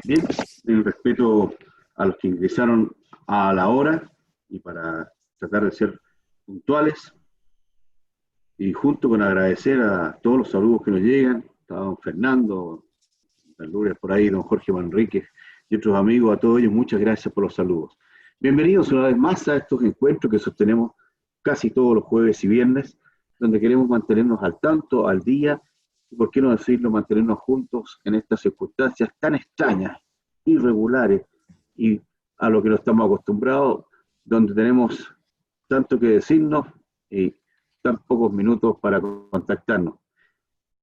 Bien, en respeto a los que ingresaron a la hora y para tratar de ser puntuales y junto con agradecer a todos los saludos que nos llegan, a don Fernando, don Lourdes por ahí, don Jorge Manríquez y otros amigos, a todos ellos muchas gracias por los saludos. Bienvenidos una vez más a estos encuentros que sostenemos casi todos los jueves y viernes, donde queremos mantenernos al tanto, al día, y por qué no decirlo, mantenernos juntos en estas circunstancias tan extrañas, irregulares y a lo que no estamos acostumbrados, donde tenemos tanto que decirnos y tan pocos minutos para contactarnos.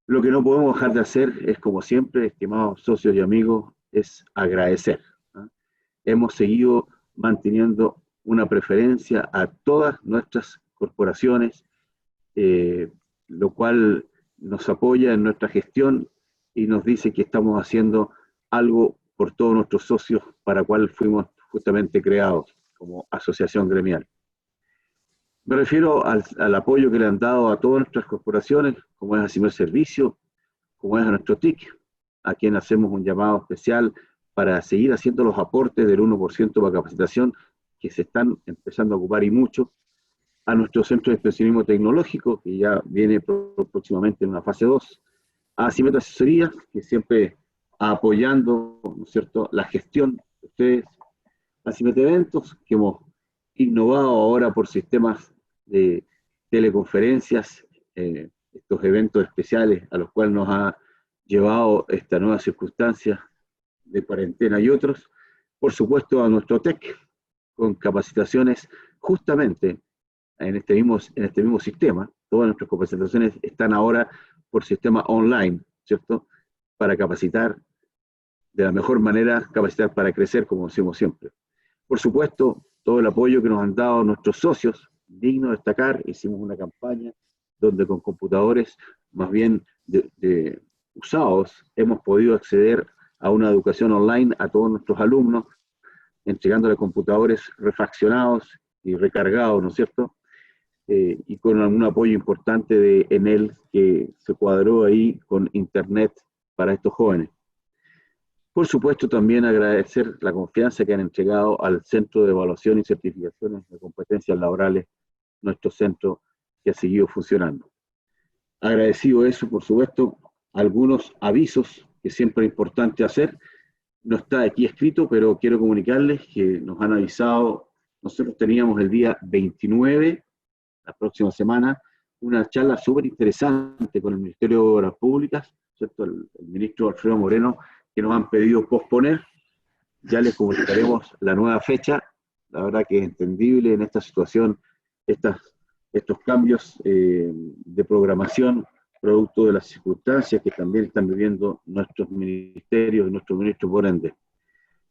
Lo que no podemos dejar de hacer es, como siempre, estimados socios y amigos, es agradecer, ¿no? Hemos seguido manteniendo una preferencia a todas nuestras corporaciones, lo cual nos apoya en nuestra gestión y nos dice que estamos haciendo algo por todos nuestros socios para cual fuimos justamente creados como asociación gremial. Me refiero al apoyo que le han dado a todas nuestras corporaciones, como es a Ciberservicio, como es a nuestro TIC, a quien hacemos un llamado especial para seguir haciendo los aportes del 1% para capacitación que se están empezando a ocupar y mucho, a nuestro centro de especialismo tecnológico, que ya viene próximamente en una fase 2, a Cimeta Asesoría, que siempre apoyando, ¿no es cierto?, la gestión de ustedes, a Cimeta Eventos, que hemos innovado ahora por sistemas de teleconferencias, estos eventos especiales a los cuales nos ha llevado esta nueva circunstancia de cuarentena y otros. Por supuesto, a nuestro TEC, con capacitaciones justamente en este mismo sistema. Todas nuestras capacitaciones están ahora por sistema online, ¿cierto? Para capacitar de la mejor manera, capacitar para crecer, como decimos siempre. Por supuesto, todo el apoyo que nos han dado nuestros socios, digno de destacar, hicimos una campaña donde con computadores más bien usados hemos podido acceder a una educación online a todos nuestros alumnos, entregándole computadores refaccionados y recargados, ¿no es cierto? Y con algún apoyo importante de Enel que se cuadró ahí con internet para estos jóvenes. Por supuesto, también agradecer la confianza que han entregado al Centro de Evaluación y Certificaciones de Competencias Laborales, nuestro centro que ha seguido funcionando. Agradecido eso, por supuesto, algunos avisos que siempre es importante hacer. No está aquí escrito, pero quiero comunicarles que nos han avisado, nosotros teníamos el día 29, la próxima semana, una charla súper interesante con el Ministerio de Obras Públicas, ¿cierto? El ministro Alfredo Moreno, que nos han pedido posponer. Ya les comunicaremos la nueva fecha. La verdad que es entendible en esta situación estos cambios de programación, producto de las circunstancias que también están viviendo nuestros ministerios y nuestro ministro por ende.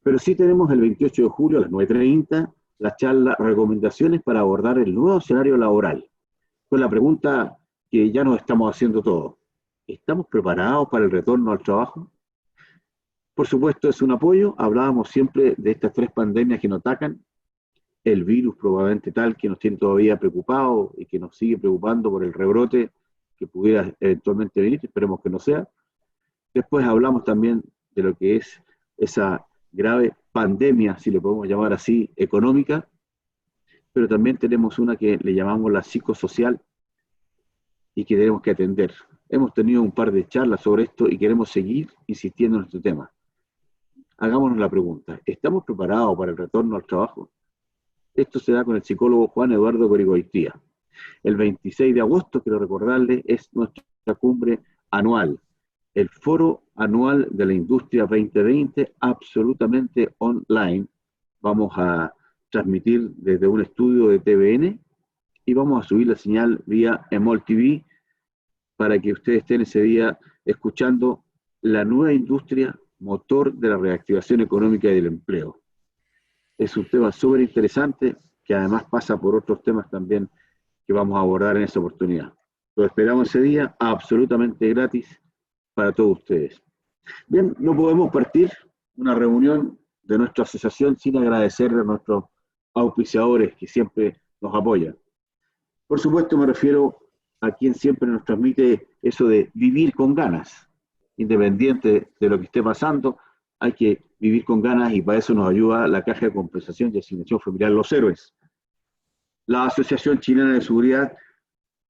Pero sí tenemos el 28 de julio a las 9:30 la charla Recomendaciones para abordar el nuevo escenario laboral, con la pregunta que ya nos estamos haciendo todos. ¿Estamos preparados para el retorno al trabajo? Por supuesto, es un apoyo. Hablábamos siempre de estas 3 pandemias que nos atacan, el virus probablemente tal que nos tiene todavía preocupados y que nos sigue preocupando por el rebrote que pudiera eventualmente venir, esperemos que no sea. Después hablamos también de lo que es esa grave pandemia, si le podemos llamar así, económica, pero también tenemos una que le llamamos la psicosocial y que tenemos que atender. Hemos tenido un par de charlas sobre esto y queremos seguir insistiendo en este tema. Hagámonos la pregunta, ¿estamos preparados para el retorno al trabajo? Esto se da con el psicólogo Juan Eduardo Corigoitía. El 26 de agosto, quiero recordarle, es nuestra cumbre anual, el Foro Anual de la Industria 2020, absolutamente online. Vamos a transmitir desde un estudio de TVN y vamos a subir la señal vía EMOL TV para que ustedes estén ese día escuchando la nueva industria motor de la reactivación económica y del empleo. Es un tema súper interesante que además pasa por otros temas también que vamos a abordar en esa oportunidad. Lo esperamos ese día absolutamente gratis para todos ustedes. Bien, no podemos partir una reunión de nuestra asociación sin agradecerle a nuestros auspiciadores que siempre nos apoyan. Por supuesto me refiero a quien siempre nos transmite eso de vivir con ganas, independiente de lo que esté pasando, hay que vivir con ganas y para eso nos ayuda la Caja de Compensación y Asignación Familiar Los Héroes. La Asociación Chilena de Seguridad,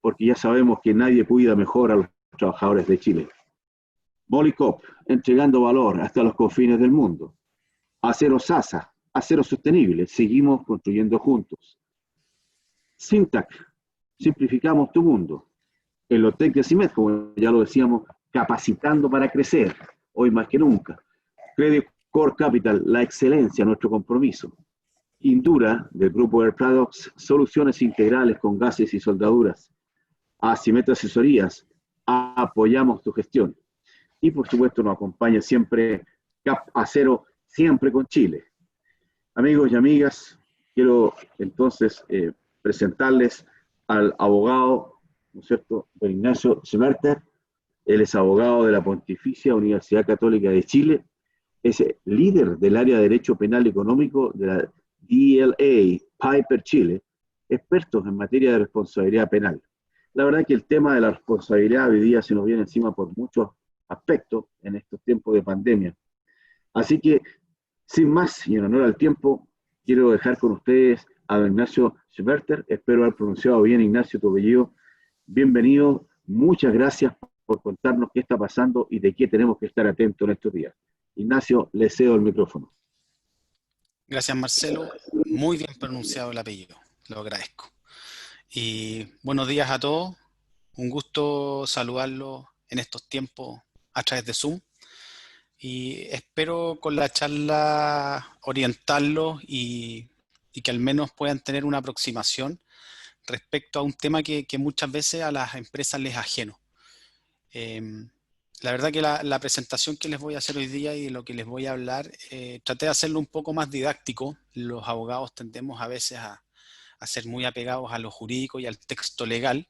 porque ya sabemos que nadie cuida mejor a los trabajadores de Chile. Molicop, entregando valor hasta los confines del mundo. Acero Sasa, acero sostenible, seguimos construyendo juntos. Sintac, simplificamos tu mundo. Elotec de CIMED, como ya lo decíamos, capacitando para crecer, hoy más que nunca. Credit Core Capital, la excelencia, nuestro compromiso. Indura, del grupo Air Products, soluciones integrales con gases y soldaduras. Asimet Asesorías, apoyamos tu gestión. Y por supuesto nos acompaña siempre Cap Acero, siempre con Chile. Amigos y amigas, quiero entonces presentarles al abogado, ¿no es cierto?, don Ignacio Schmerter. Él es abogado de la Pontificia Universidad Católica de Chile, es líder del área de Derecho Penal Económico de la DLA Piper Chile, expertos en materia de responsabilidad penal. La verdad que el tema de la responsabilidad hoy día se nos viene encima por muchos aspectos en estos tiempos de pandemia. Así que, sin más y en honor al tiempo, quiero dejar con ustedes a don Ignacio Schmerter. Espero haber pronunciado bien, Ignacio, tu apellido. Bienvenido, muchas gracias por contarnos qué está pasando y de qué tenemos que estar atentos en estos días. Ignacio, le cedo el micrófono. Gracias, Marcelo. Muy bien pronunciado el apellido, lo agradezco. Y buenos días a todos. Un gusto saludarlos en estos tiempos a través de Zoom. Y espero con la charla orientarlos y que al menos puedan tener una aproximación respecto a un tema que muchas veces a las empresas les es ajeno. La verdad que la presentación que les voy a hacer hoy día y de lo que les voy a hablar, traté de hacerlo un poco más didáctico. Los abogados tendemos a veces a ser muy apegados a lo jurídico y al texto legal.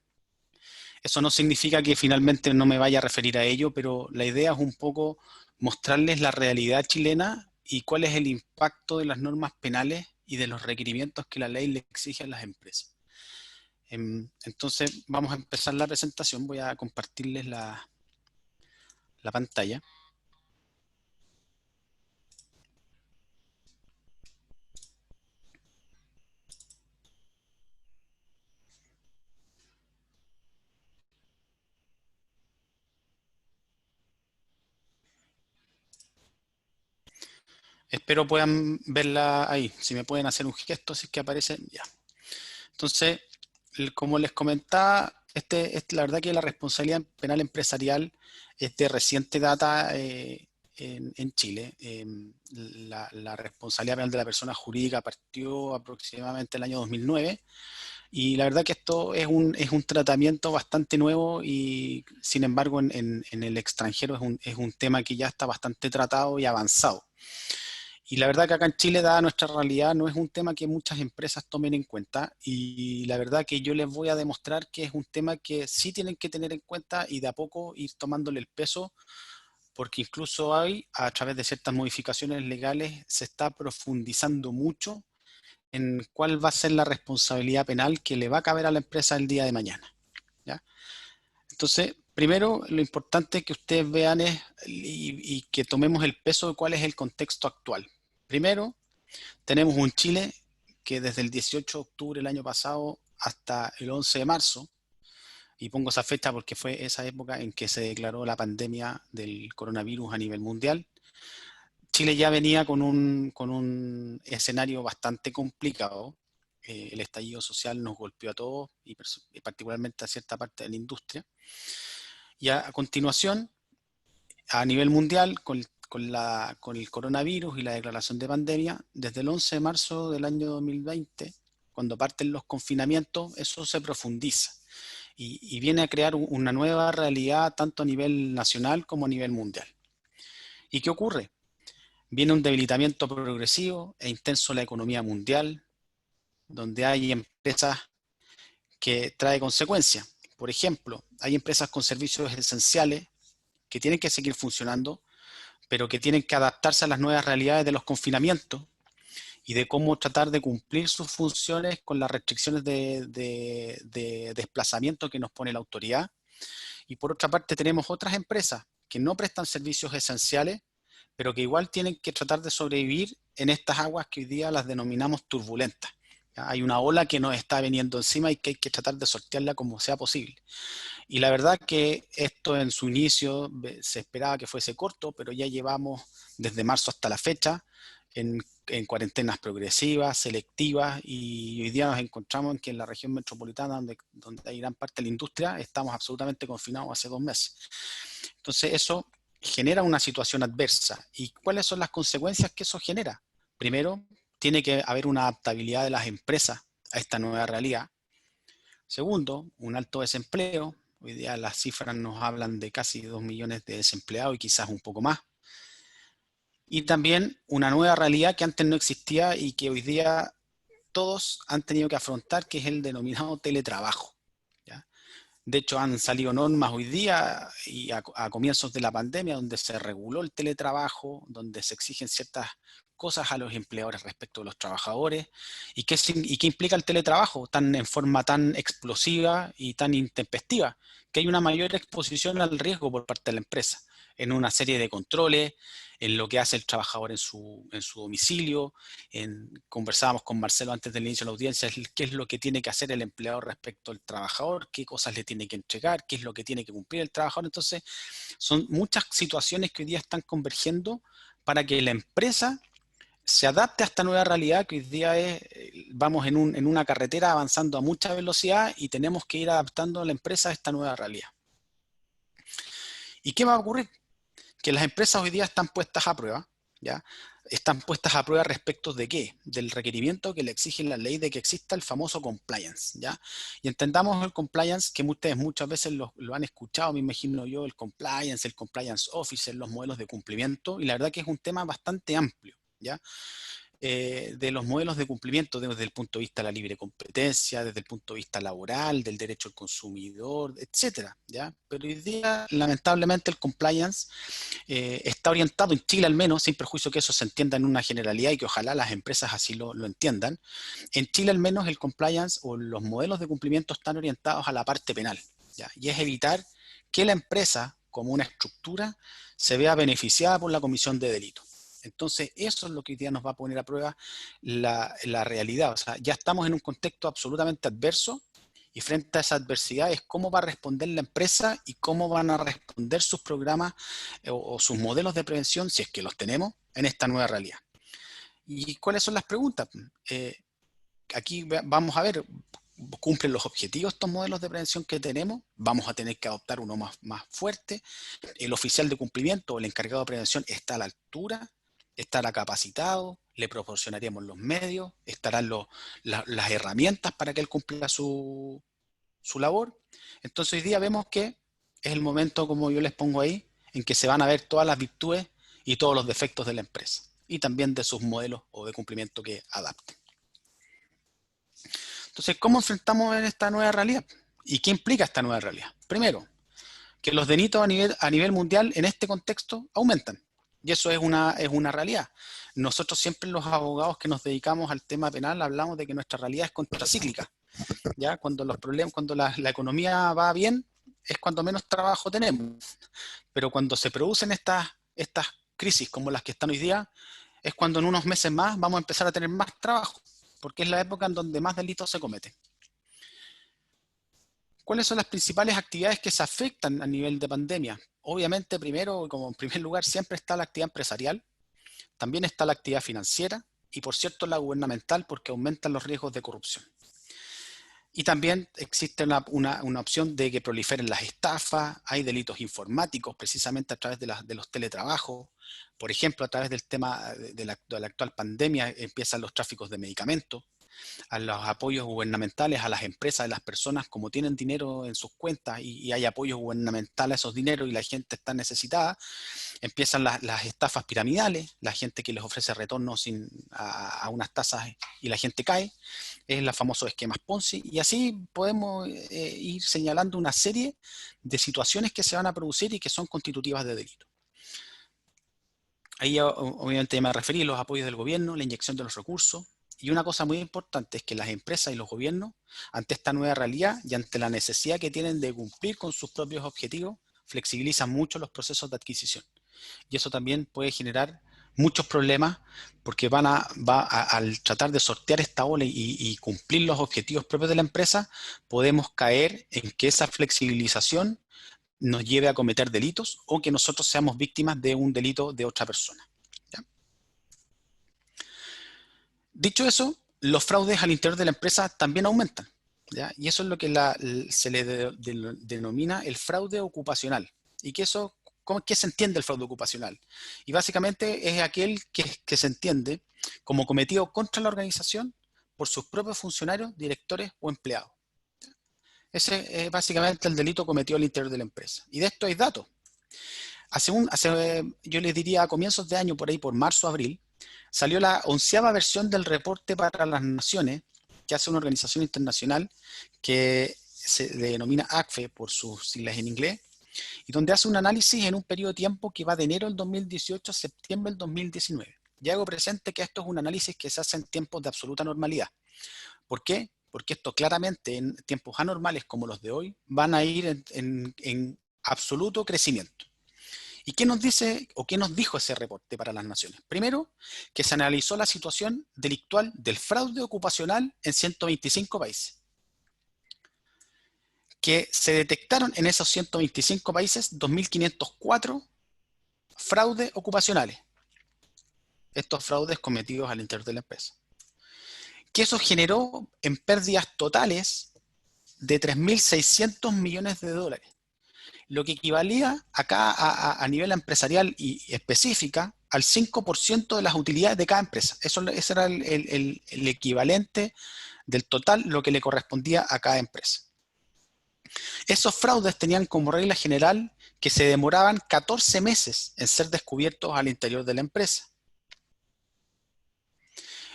Eso no significa que finalmente no me vaya a referir a ello, pero la idea es un poco mostrarles la realidad chilena y cuál es el impacto de las normas penales y de los requerimientos que la ley le exige a las empresas. Entonces vamos a empezar la presentación. Voy a compartirles la pantalla. Espero puedan verla ahí. Si me pueden hacer un gesto, si es que aparece, ya. Entonces, como les comentaba, la verdad que la responsabilidad penal empresarial es de reciente data en Chile. La responsabilidad penal de la persona jurídica partió aproximadamente el año 2009 y la verdad que esto es un tratamiento bastante nuevo y sin embargo en el extranjero es un tema que ya está bastante tratado y avanzado. Y la verdad que acá en Chile, dada nuestra realidad, no es un tema que muchas empresas tomen en cuenta y la verdad que yo les voy a demostrar que es un tema que sí tienen que tener en cuenta y de a poco ir tomándole el peso, porque incluso hoy, a través de ciertas modificaciones legales, se está profundizando mucho en cuál va a ser la responsabilidad penal que le va a caber a la empresa el día de mañana, ¿ya? Entonces, primero, lo importante que ustedes vean y que tomemos el peso de cuál es el contexto actual. Primero, tenemos un Chile que desde el 18 de octubre del año pasado hasta el 11 de marzo, y pongo esa fecha porque fue esa época en que se declaró la pandemia del coronavirus a nivel mundial, Chile ya venía con un escenario bastante complicado. El estallido social nos golpeó a todos y particularmente a cierta parte de la industria. Y a continuación, a nivel mundial, con el coronavirus y la declaración de pandemia, desde el 11 de marzo del año 2020, cuando parten los confinamientos, eso se profundiza y viene a crear una nueva realidad tanto a nivel nacional como a nivel mundial. ¿Y qué ocurre? Viene un debilitamiento progresivo e intenso de la economía mundial, donde hay empresas que trae consecuencias. Por ejemplo, hay empresas con servicios esenciales que tienen que seguir funcionando, pero que tienen que adaptarse a las nuevas realidades de los confinamientos y de cómo tratar de cumplir sus funciones con las restricciones de desplazamiento que nos pone la autoridad. Y por otra parte tenemos otras empresas que no prestan servicios esenciales, pero que igual tienen que tratar de sobrevivir en estas aguas que hoy día las denominamos turbulentas. ¿Ya? Hay una ola que nos está viniendo encima y que hay que tratar de sortearla como sea posible. Y la verdad que esto en su inicio se esperaba que fuese corto, pero ya llevamos desde marzo hasta la fecha en cuarentenas progresivas, selectivas, y hoy día nos encontramos en que en la región metropolitana, donde hay gran parte de la industria, estamos absolutamente confinados hace 2 meses. Entonces eso genera una situación adversa. ¿Y cuáles son las consecuencias que eso genera? Primero, tiene que haber una adaptabilidad de las empresas a esta nueva realidad. Segundo, un alto desempleo. Hoy día las cifras nos hablan de casi 2 millones de desempleados y quizás un poco más. Y también una nueva realidad que antes no existía y que hoy día todos han tenido que afrontar, que es el denominado teletrabajo. ¿Ya? De hecho, han salido normas hoy día y a comienzos de la pandemia donde se reguló el teletrabajo, donde se exigen ciertas cosas a los empleadores respecto a los trabajadores. ¿Y qué implica el teletrabajo en forma tan explosiva y tan intempestiva? Que hay una mayor exposición al riesgo por parte de la empresa, en una serie de controles, en lo que hace el trabajador en su domicilio. Conversábamos con Marcelo antes del inicio de la audiencia, qué es lo que tiene que hacer el empleador respecto al trabajador, qué cosas le tiene que entregar, qué es lo que tiene que cumplir el trabajador. Entonces, son muchas situaciones que hoy día están convergiendo para que la empresa se adapte a esta nueva realidad que hoy día vamos en una carretera avanzando a mucha velocidad y tenemos que ir adaptando a la empresa a esta nueva realidad. ¿Y qué va a ocurrir? Que las empresas hoy día están puestas a prueba, ¿ya? Están puestas a prueba respecto de qué? Del requerimiento que le exige la ley de que exista el famoso compliance, ¿ya? Y entendamos el compliance, que ustedes muchas veces lo han escuchado, me imagino yo, el compliance officer, los modelos de cumplimiento, y la verdad que es un tema bastante amplio, ¿ya? De los modelos de cumplimiento desde el punto de vista de la libre competencia, desde el punto de vista laboral, del derecho al consumidor, etcétera, ¿ya? Pero hoy día, lamentablemente, el compliance está orientado, en Chile al menos, sin perjuicio que eso se entienda en una generalidad y que ojalá las empresas así lo entiendan, en Chile al menos el compliance o los modelos de cumplimiento están orientados a la parte penal, ¿ya? Y es evitar que la empresa, como una estructura, se vea beneficiada por la comisión de delitos. Entonces, eso es lo que hoy día nos va a poner a prueba la realidad. O sea, ya estamos en un contexto absolutamente adverso y frente a esa adversidad es cómo va a responder la empresa y cómo van a responder sus programas o sus modelos de prevención, si es que los tenemos, en esta nueva realidad. ¿Y cuáles son las preguntas? Aquí vamos a ver, ¿cumplen los objetivos estos modelos de prevención que tenemos? Vamos a tener que adoptar uno más fuerte. ¿El oficial de cumplimiento o el encargado de prevención está a la altura? ¿Estará capacitado? ¿Le proporcionaremos los medios? ¿Estarán las herramientas para que él cumpla su labor? Entonces hoy día vemos que es el momento, como yo les pongo ahí, en que se van a ver todas las virtudes y todos los defectos de la empresa y también de sus modelos o de cumplimiento que adapten. Entonces, ¿cómo enfrentamos en esta nueva realidad? ¿Y qué implica esta nueva realidad? Primero, que los delitos a nivel mundial en este contexto aumentan. Y eso es una realidad. Nosotros siempre los abogados que nos dedicamos al tema penal hablamos de que nuestra realidad es contracíclica. ¿Ya? Cuando los problemas, cuando la economía va bien, es cuando menos trabajo tenemos. Pero cuando se producen estas crisis como las que están hoy día, es cuando en unos meses más vamos a empezar a tener más trabajo, porque es la época en donde más delitos se cometen. ¿Cuáles son las principales actividades que se afectan a nivel de pandemia? Obviamente, primero, como en primer lugar, siempre está la actividad empresarial, también está la actividad financiera y, por cierto, la gubernamental, porque aumentan los riesgos de corrupción. Y también existe una opción de que proliferen las estafas, hay delitos informáticos precisamente a través de los teletrabajos. Por ejemplo, a través del tema de la actual pandemia empiezan los tráficos de medicamentos, a los apoyos gubernamentales a las empresas, a las personas, como tienen dinero en sus cuentas y hay apoyos gubernamentales a esos dineros y la gente está necesitada, empiezan las estafas piramidales, la gente que les ofrece retornos a unas tasas y la gente cae, es los famosos esquemas Ponzi, y así podemos ir señalando una serie de situaciones que se van a producir y que son constitutivas de delito. Ahí obviamente me referí a los apoyos del gobierno, la inyección de los recursos, y una cosa muy importante es que las empresas y los gobiernos, ante esta nueva realidad y ante la necesidad que tienen de cumplir con sus propios objetivos, flexibilizan mucho los procesos de adquisición. y eso también puede generar muchos problemas porque al tratar de sortear esta ola y cumplir los objetivos propios de la empresa, podemos caer en que esa flexibilización nos lleve a cometer delitos o que nosotros seamos víctimas de un delito de otra persona. ¿Ya? Dicho eso, los fraudes al interior de la empresa también aumentan, ¿ya? Y eso es lo que se le denomina el fraude ocupacional. ¿Y qué se entiende el fraude ocupacional? Y básicamente es aquel que se entiende como cometido contra la organización por sus propios funcionarios, directores o empleados. Ese es básicamente el delito cometido al interior de la empresa. Y de esto hay datos. Yo les diría a comienzos de año, por ahí por marzo, abril, salió la 11ª versión del reporte para las naciones que hace una organización internacional que se denomina ACFE por sus siglas en inglés, y donde hace un análisis en un periodo de tiempo que va de enero del 2018 a septiembre del 2019. Y hago presente que esto es un análisis que se hace en tiempos de absoluta normalidad. ¿Por qué? Porque esto claramente en tiempos anormales como los de hoy van a ir en absoluto crecimiento. ¿Y qué nos dice o qué nos dijo ese reporte para las naciones? Primero, que se analizó la situación delictual del fraude ocupacional en 125 países. Que se detectaron en esos 125 países 2.504 fraudes ocupacionales. Estos fraudes cometidos al interior de la empresa. Que eso generó en pérdidas totales de 3.600 millones de dólares. Lo que equivalía acá a nivel empresarial y específica al 5% de las utilidades de cada empresa. Ese era el equivalente del total, lo que le correspondía a cada empresa. Esos fraudes tenían como regla general que se demoraban 14 meses en ser descubiertos al interior de la empresa.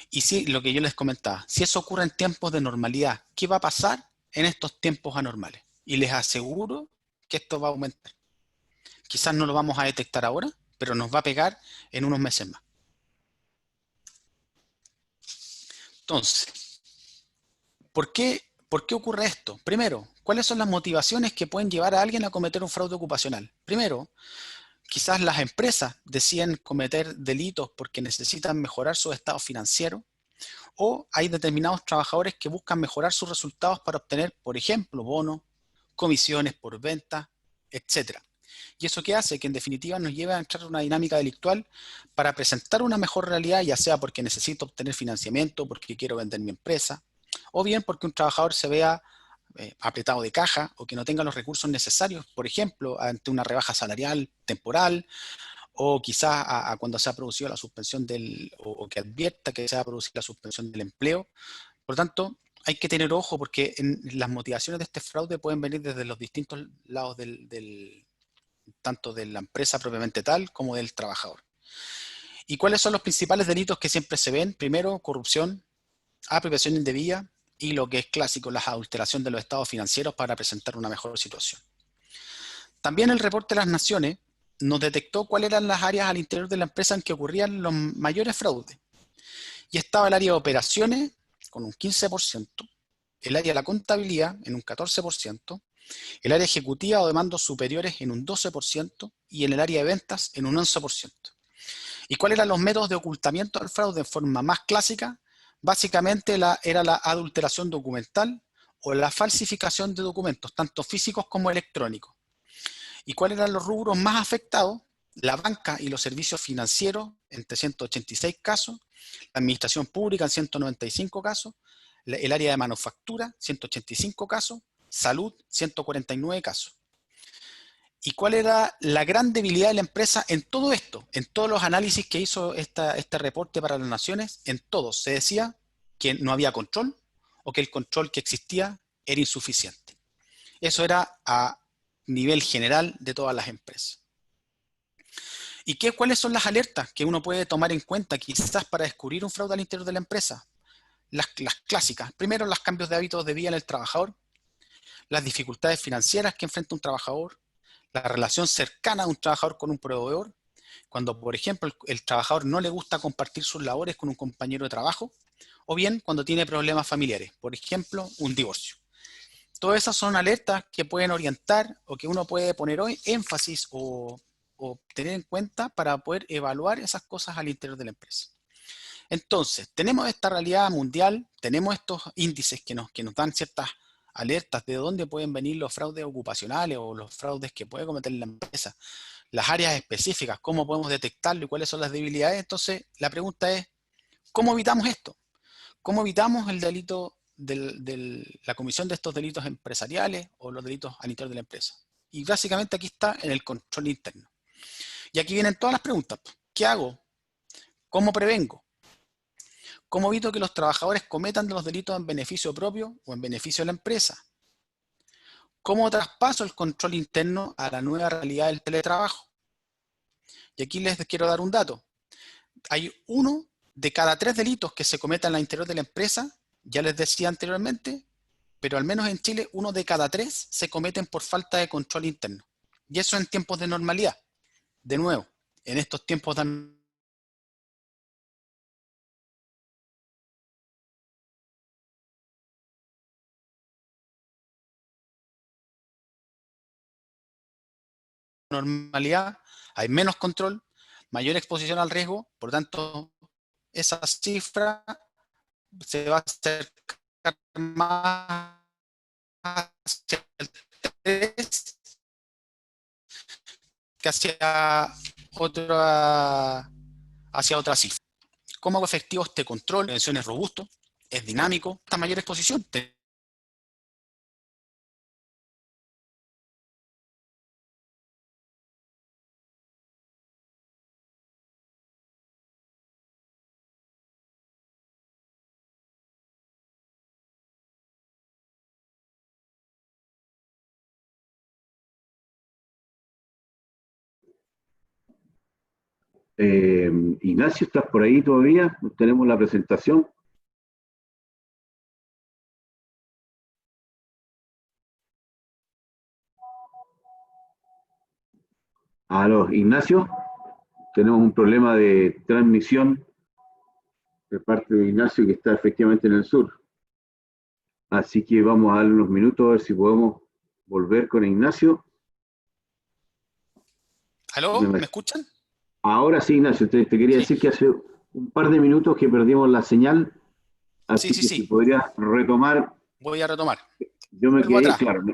Y sí, lo que yo les comentaba, si eso ocurre en tiempos de normalidad, ¿qué va a pasar en estos tiempos anormales? Y les aseguro que esto va a aumentar. Quizás no lo vamos a detectar ahora, pero nos va a pegar en unos meses más. Entonces, ¿por qué ocurre esto? Primero, ¿cuáles son las motivaciones que pueden llevar a alguien a cometer un fraude ocupacional? Primero, quizás las empresas deciden cometer delitos porque necesitan mejorar su estado financiero, o hay determinados trabajadores que buscan mejorar sus resultados para obtener, por ejemplo, bonos, comisiones por venta, etc. ¿Y eso qué hace? Que en definitiva nos lleve a entrar en una dinámica delictual para presentar una mejor realidad, ya sea porque necesito obtener financiamiento, porque quiero vender mi empresa, o bien porque un trabajador se vea apretado de caja o que no tenga los recursos necesarios, por ejemplo, ante una rebaja salarial temporal, o quizás a cuando se ha producido la suspensión o que advierta que se va a producir la suspensión del empleo. Por lo tanto, hay que tener ojo porque las motivaciones de este fraude pueden venir desde los distintos lados tanto de la empresa propiamente tal como del trabajador. ¿Y cuáles son los principales delitos que siempre se ven? Primero, corrupción, apropiación indebida y lo que es clásico, la adulteración de los estados financieros para presentar una mejor situación. También el reporte de las naciones nos detectó cuáles eran las áreas al interior de la empresa en que ocurrían los mayores fraudes. Y estaba el área de operaciones con un 15%, el área de la contabilidad en un 14%, el área ejecutiva o de mandos superiores en un 12% y en el área de ventas en un 11%. ¿Y cuáles eran los métodos de ocultamiento del fraude en forma más clásica? Básicamente era la adulteración documental o la falsificación de documentos, tanto físicos como electrónicos. ¿Y cuáles eran los rubros más afectados? La banca y los servicios financieros en 386 casos, la administración pública en 195 casos, el área de manufactura, 185 casos, salud, 149 casos. ¿Y cuál era la gran debilidad de la empresa en todo esto? En todos los análisis que hizo este reporte para las naciones, en todos se decía que no había control o que el control que existía era insuficiente. Eso era a nivel general de todas las empresas. ¿Y cuáles son las alertas que uno puede tomar en cuenta quizás para descubrir un fraude al interior de la empresa? Las clásicas. Primero, los cambios de hábitos de vida en el trabajador, las dificultades financieras que enfrenta un trabajador, la relación cercana de un trabajador con un proveedor, cuando, por ejemplo, el trabajador no le gusta compartir sus labores con un compañero de trabajo, o bien cuando tiene problemas familiares, por ejemplo, un divorcio. Todas esas son alertas que pueden orientar o que uno puede poner hoy énfasis o o tener en cuenta para poder evaluar esas cosas al interior de la empresa. Entonces, tenemos esta realidad mundial, tenemos estos índices que nos dan ciertas alertas de dónde pueden venir los fraudes ocupacionales o los fraudes que puede cometer la empresa, las áreas específicas, cómo podemos detectarlo y cuáles son las debilidades. Entonces, la pregunta es, ¿cómo evitamos esto? ¿Cómo evitamos el delito la comisión de estos delitos empresariales o los delitos al interior de la empresa? Y básicamente aquí está en el control interno. Y aquí vienen todas las preguntas. ¿Qué hago? ¿Cómo prevengo? ¿Cómo evito que los trabajadores cometan los delitos en beneficio propio o en beneficio de la empresa? ¿Cómo traspaso el control interno a la nueva realidad del teletrabajo? Y aquí les quiero dar un dato. Hay 1 de cada 3 delitos que se cometen al interior de la empresa, ya les decía anteriormente, pero al menos en Chile 1 de cada 3 se cometen por falta de control interno. Y eso en tiempos de normalidad. De nuevo, en estos tiempos de normalidad hay menos control, mayor exposición al riesgo, por tanto, esa cifra se va a acercar más hacia el 3 que hacia otra cifra. ¿Cómo hago efectivo este control? La prevención es robusto, es dinámico, esta mayor exposición. Ignacio, ¿estás por ahí todavía? Tenemos la presentación. Aló, Ignacio, tenemos un problema de transmisión de parte de Ignacio que está efectivamente en el sur. Así que vamos a darle unos minutos a ver si podemos volver con Ignacio. ¿Aló? ¿Me escuchan? Ahora sí, Ignacio, te quería Sí, decir que hace un par de minutos que perdimos la señal, sí, así sí, que si sí. podrías retomar. Voy a retomar. Yo me Vuelvo quedé, atrás. claro,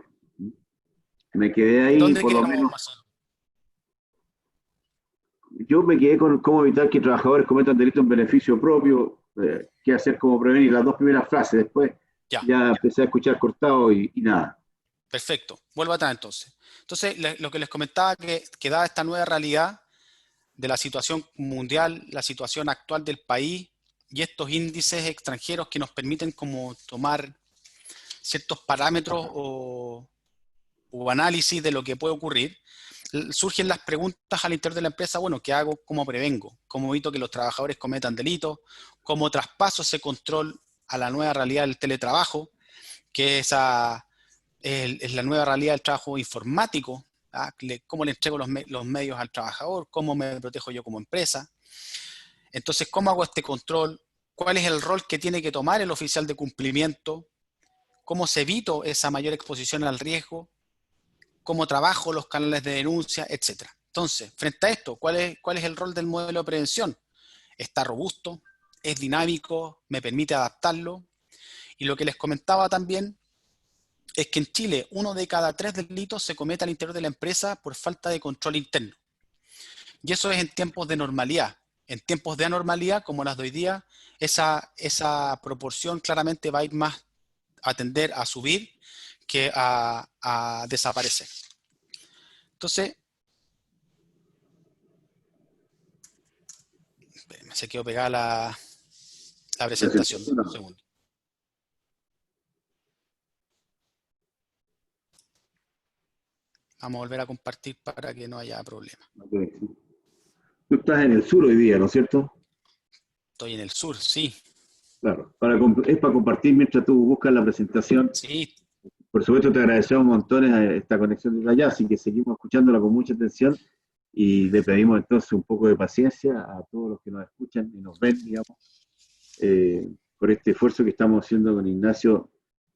me quedé ahí ¿Dónde por lo quedamos, menos. Marcelo? Yo me quedé con cómo evitar que trabajadores cometan delitos en beneficio propio, qué hacer, cómo prevenir, las dos primeras frases. Después Ya, ya empecé a escuchar cortado y nada. perfecto. Vuelvo atrás entonces. Entonces, lo que les comentaba que dada esta nueva realidad de la situación mundial, la situación actual del país y estos índices extranjeros que nos permiten como tomar ciertos parámetros o análisis de lo que puede ocurrir, surgen las preguntas al interior de la empresa, bueno, ¿qué hago? ¿Cómo prevengo? ¿Cómo evito que los trabajadores cometan delitos? ¿Cómo traspaso ese control a la nueva realidad del teletrabajo? Que es la nueva realidad del trabajo informático. ¿Ah? ¿Cómo le entrego los medios al trabajador? ¿Cómo me protejo yo como empresa? Entonces, ¿cómo hago este control? ¿Cuál es el rol que tiene que tomar el oficial de cumplimiento? ¿Cómo se evito esa mayor exposición al riesgo? ¿Cómo trabajo los canales de denuncia? Etcétera. Entonces, frente a esto, ¿cuál es el rol del modelo de prevención? Está robusto, es dinámico, me permite adaptarlo. Y lo que les comentaba también es que en Chile 1 de cada 3 delitos se comete al interior de la empresa por falta de control interno. Y eso es en tiempos de normalidad. En tiempos de anormalidad, como las de hoy día, esa proporción claramente va a ir más a tender a subir que a desaparecer. Entonces, se quedó pegada la presentación. Un segundo. Vamos a volver a compartir para que no haya problema. Okay. Tú estás en el sur hoy día, ¿no es cierto? Estoy en el sur, sí. Claro. Es para compartir mientras tú buscas la presentación. Sí, Por supuesto, te agradecemos montones esta conexión desde allá, así que seguimos escuchándola con mucha atención y le pedimos entonces un poco de paciencia a todos los que nos escuchan y nos ven, digamos, por este esfuerzo que estamos haciendo con Ignacio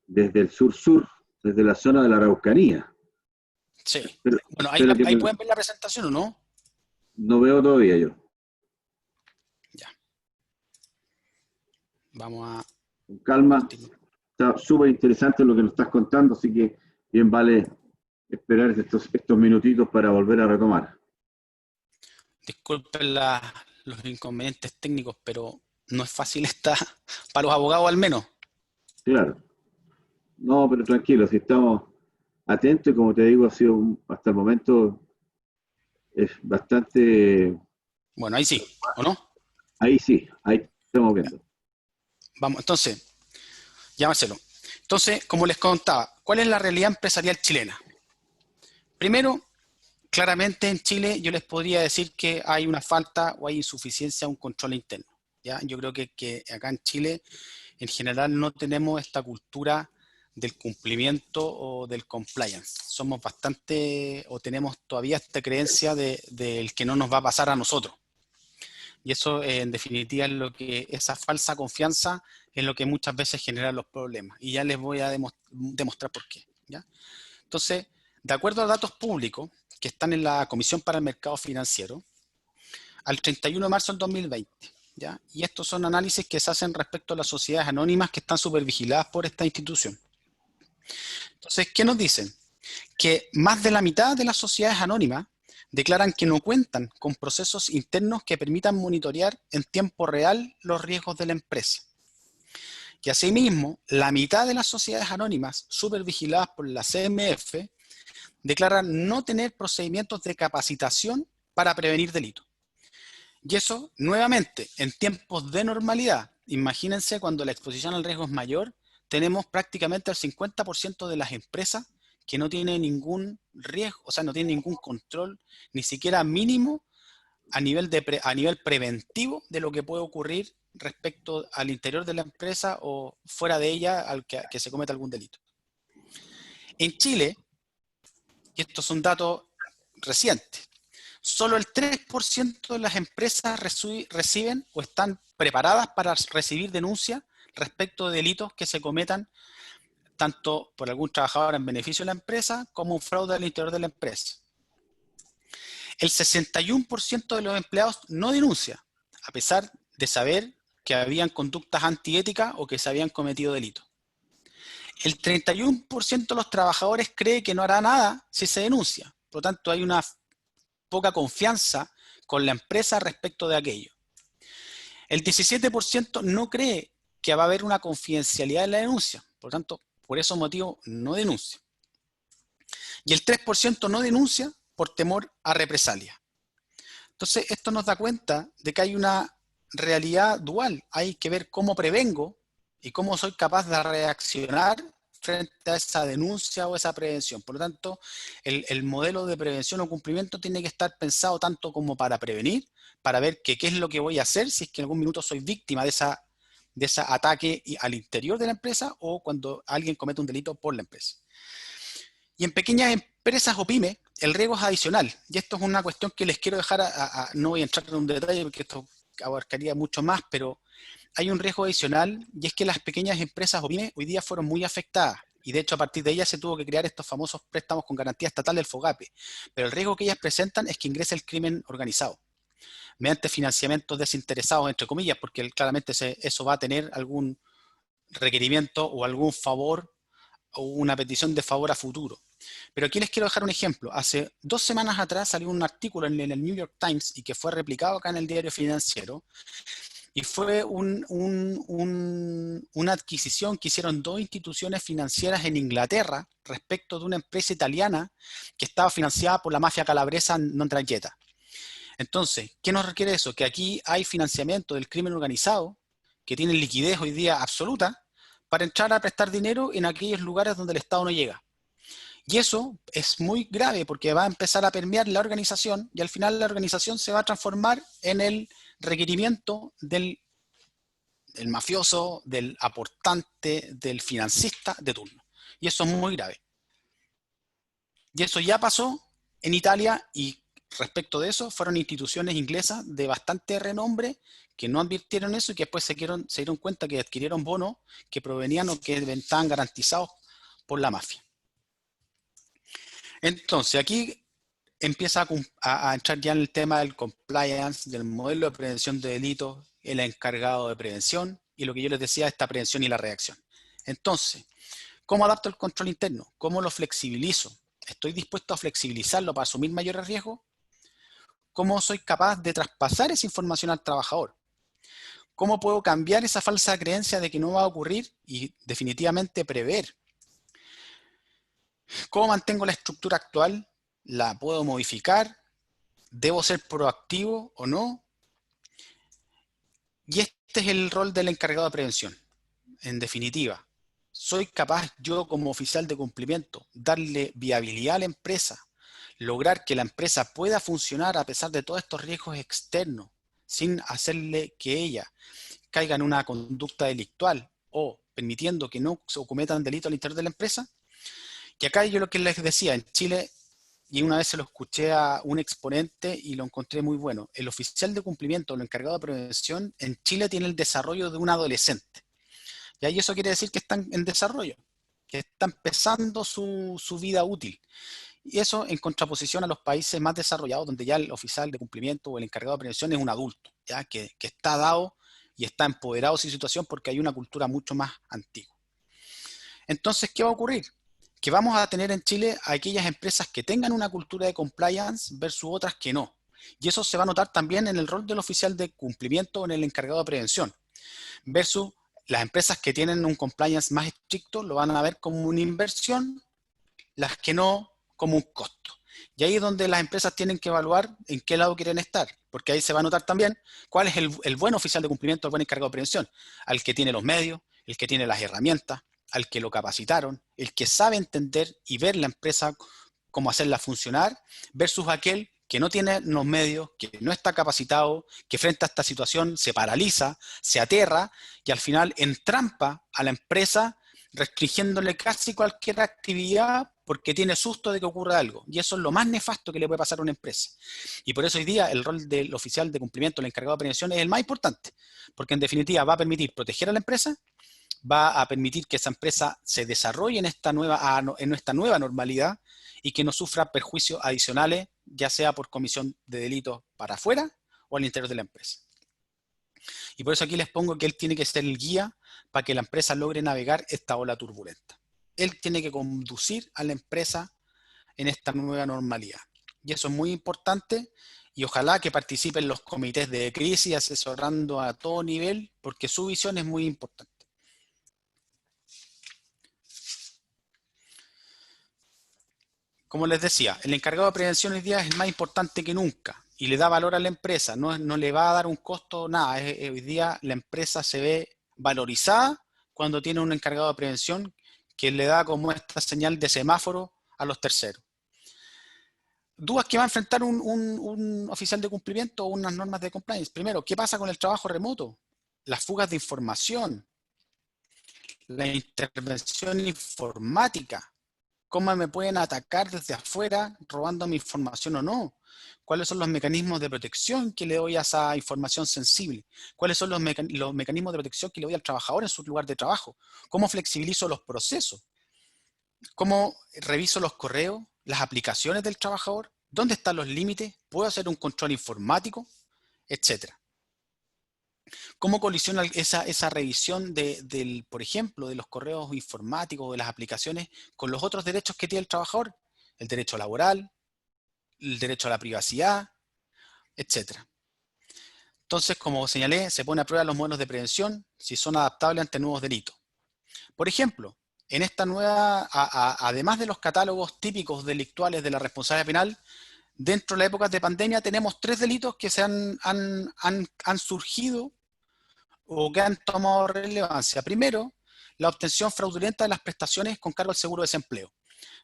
desde el sur-sur, desde la zona de la Araucanía. sí. Espero, Bueno, espero que ahí pueden ver la presentación o no. No veo todavía yo. Ya. Vamos a Con calma. compartir. Está súper interesante lo que nos estás contando, así que bien vale esperar estos minutitos para volver a retomar. Disculpen los inconvenientes técnicos, pero no es fácil esta, para los abogados al menos. Claro. No, pero tranquilo, si estamos atentos y como te digo, ha sido hasta el momento es bastante... Bueno, ahí sí, ¿o no? Ahí sí, ahí estamos Ya. viendo. Vamos, entonces, ya Marcelo. Entonces, como les contaba, ¿cuál es la realidad empresarial chilena? Primero, claramente en Chile yo les podría decir que hay una falta o hay insuficiencia de un control interno. ¿Ya? Yo creo que acá en Chile en general no tenemos esta cultura del cumplimiento o del compliance. Somos bastante, o tenemos todavía esta creencia del que no nos va a pasar a nosotros. Y eso, en definitiva, es lo que esa falsa confianza es lo que muchas veces genera los problemas. Y ya les voy a demostrar por qué. ¿Ya? Entonces, de acuerdo a datos públicos que están en la Comisión para el Mercado Financiero, al 31 de marzo del 2020, ¿ya? Y estos son análisis que se hacen respecto a las sociedades anónimas que están supervigiladas por esta institución. Entonces, ¿qué nos dicen? Que más de la mitad de las sociedades anónimas declaran que no cuentan con procesos internos que permitan monitorear en tiempo real los riesgos de la empresa. Y asimismo, la mitad de las sociedades anónimas supervigiladas por la CMF declaran no tener procedimientos de capacitación para prevenir delitos. Y eso, nuevamente, en tiempos de normalidad, imagínense cuando la exposición al riesgo es mayor, tenemos prácticamente el 50% de las empresas que no tienen ningún riesgo, o sea, no tienen ningún control, ni siquiera mínimo, a nivel preventivo de lo que puede ocurrir respecto al interior de la empresa o fuera de ella al que se cometa algún delito. En Chile, y estos son datos recientes, solo el 3% de las empresas reciben o están preparadas para recibir denuncias respecto de delitos que se cometan tanto por algún trabajador en beneficio de la empresa como un fraude al interior de la empresa. El 61% de los empleados no denuncia, a pesar de saber que habían conductas antiéticas o que se habían cometido delitos. El 31% de los trabajadores cree que no hará nada si se denuncia. Por lo tanto, hay una poca confianza con la empresa respecto de aquello. El 17% no cree que va a haber una confidencialidad en la denuncia. Por lo tanto, por esos motivos no denuncia. Y el 3% no denuncia por temor a represalia. Entonces, esto nos da cuenta de que hay una realidad dual. Hay que ver cómo prevengo y cómo soy capaz de reaccionar frente a esa denuncia o esa prevención. Por lo tanto, el modelo de prevención o cumplimiento tiene que estar pensado tanto como para prevenir, para ver qué es lo que voy a hacer si es que en algún minuto soy víctima de ese ataque al interior de la empresa o cuando alguien comete un delito por la empresa. Y en pequeñas empresas o pymes, el riesgo es adicional. Y esto es una cuestión que les quiero dejar, no voy a entrar en un detalle porque esto abarcaría mucho más, pero hay un riesgo adicional y es que las pequeñas empresas o pymes hoy día fueron muy afectadas. Y de hecho a partir de ellas se tuvo que crear estos famosos préstamos con garantía estatal del FOGAPE. Pero el riesgo que ellas presentan es que ingrese el crimen organizado mediante financiamientos desinteresados, entre comillas, porque claramente eso va a tener algún requerimiento o algún favor o una petición de favor a futuro. Pero aquí les quiero dejar un ejemplo. Hace 2 semanas atrás salió un artículo en el New York Times y que fue replicado acá en el Diario Financiero y fue una adquisición que hicieron 2 instituciones financieras en Inglaterra respecto de una empresa italiana que estaba financiada por la mafia calabresa Ndrangheta. Entonces, ¿qué nos requiere eso? Que aquí hay financiamiento del crimen organizado que tiene liquidez hoy día absoluta para entrar a prestar dinero en aquellos lugares donde el Estado no llega. Y eso es muy grave porque va a empezar a permear la organización y al final la organización se va a transformar en el requerimiento del mafioso, del aportante, del financista de turno. Y eso es muy grave. Y eso ya pasó en Italia y respecto de eso fueron instituciones inglesas de bastante renombre que no advirtieron eso y que después se dieron cuenta que adquirieron bonos que provenían o que estaban garantizados por la mafia. Entonces, aquí empieza a entrar ya en el tema del compliance, del modelo de prevención de delitos, el encargado de prevención y lo que yo les decía, esta prevención y la reacción. Entonces, ¿cómo adapto el control interno? ¿Cómo lo flexibilizo? ¿Estoy dispuesto a flexibilizarlo para asumir mayores riesgos? ¿Cómo soy capaz de traspasar esa información al trabajador? ¿Cómo puedo cambiar esa falsa creencia de que no va a ocurrir y definitivamente prever? ¿Cómo mantengo la estructura actual? ¿La puedo modificar? ¿Debo ser proactivo o no? Y este es el rol del encargado de prevención. En definitiva, ¿soy capaz yo como oficial de cumplimiento darle viabilidad a la empresa, lograr que la empresa pueda funcionar a pesar de todos estos riesgos externos, sin hacerle que ella caiga en una conducta delictual o permitiendo que no se cometan delitos al interior de la empresa? Y acá yo lo que les decía, en Chile, y una vez se lo escuché a un exponente y lo encontré muy bueno, el oficial de cumplimiento, el encargado de prevención, en Chile tiene el desarrollo de un adolescente. Y eso quiere decir que están en desarrollo, que está empezando su vida útil. Y eso en contraposición a los países más desarrollados, donde ya el oficial de cumplimiento o el encargado de prevención es un adulto, ¿ya? Que está dado y está empoderado de su situación porque hay una cultura mucho más antigua. Entonces, ¿qué va a ocurrir? Que vamos a tener en Chile a aquellas empresas que tengan una cultura de compliance versus otras que no. Y eso se va a notar también en el rol del oficial de cumplimiento o en el encargado de prevención, versus las empresas que tienen un compliance más estricto lo van a ver como una inversión, las que no como un costo. Y ahí es donde las empresas tienen que evaluar en qué lado quieren estar, porque ahí se va a notar también cuál es el buen oficial de cumplimiento, el buen encargado de prevención, al que tiene los medios, el que tiene las herramientas, al que lo capacitaron, el que sabe entender y ver la empresa cómo hacerla funcionar, versus aquel que no tiene los medios, que no está capacitado, que frente a esta situación se paraliza, se aterra y al final entrampa a la empresa restringiéndole casi cualquier actividad porque tiene susto de que ocurra algo. Y eso es lo más nefasto que le puede pasar a una empresa. Y por eso hoy día el rol del oficial de cumplimiento, el encargado de prevención, es el más importante, porque en definitiva va a permitir proteger a la empresa, va a permitir que esa empresa se desarrolle en esta nueva normalidad y que no sufra perjuicios adicionales, ya sea por comisión de delitos para afuera o al interior de la empresa. Y por eso aquí les pongo que él tiene que ser el guía para que la empresa logre navegar esta ola turbulenta. Él tiene que conducir a la empresa en esta nueva normalidad. Y eso es muy importante y ojalá que participen los comités de crisis asesorando a todo nivel porque su visión es muy importante. Como les decía, el encargado de prevención hoy día es más importante que nunca y le da valor a la empresa, no le va a dar un costo, nada. Hoy día la empresa se ve valorizada cuando tiene un encargado de prevención que le da como esta señal de semáforo a los terceros. Dudas que va a enfrentar un oficial de cumplimiento o unas normas de compliance. Primero, ¿qué pasa con el trabajo remoto? Las fugas de información, la intervención informática. ¿Cómo me pueden atacar desde afuera robando mi información o no? ¿Cuáles son los mecanismos de protección que le doy a esa información sensible? ¿Cuáles son los mecanismos de protección que le doy al trabajador en su lugar de trabajo? ¿Cómo flexibilizo los procesos? ¿Cómo reviso los correos, las aplicaciones del trabajador? ¿Dónde están los límites? ¿Puedo hacer un control informático? Etcétera. ¿Cómo colisiona esa revisión por ejemplo, de los correos informáticos o de las aplicaciones con los otros derechos que tiene el trabajador? El derecho laboral, el derecho a la privacidad, etcétera. Entonces, como señalé, se pone a prueba los modelos de prevención si son adaptables ante nuevos delitos. Por ejemplo, en esta nueva, además de los catálogos típicos delictuales de la responsabilidad penal, dentro de la época de pandemia tenemos 3 delitos que se han surgido o que han tomado relevancia. Primero, la obtención fraudulenta de las prestaciones con cargo al seguro de desempleo.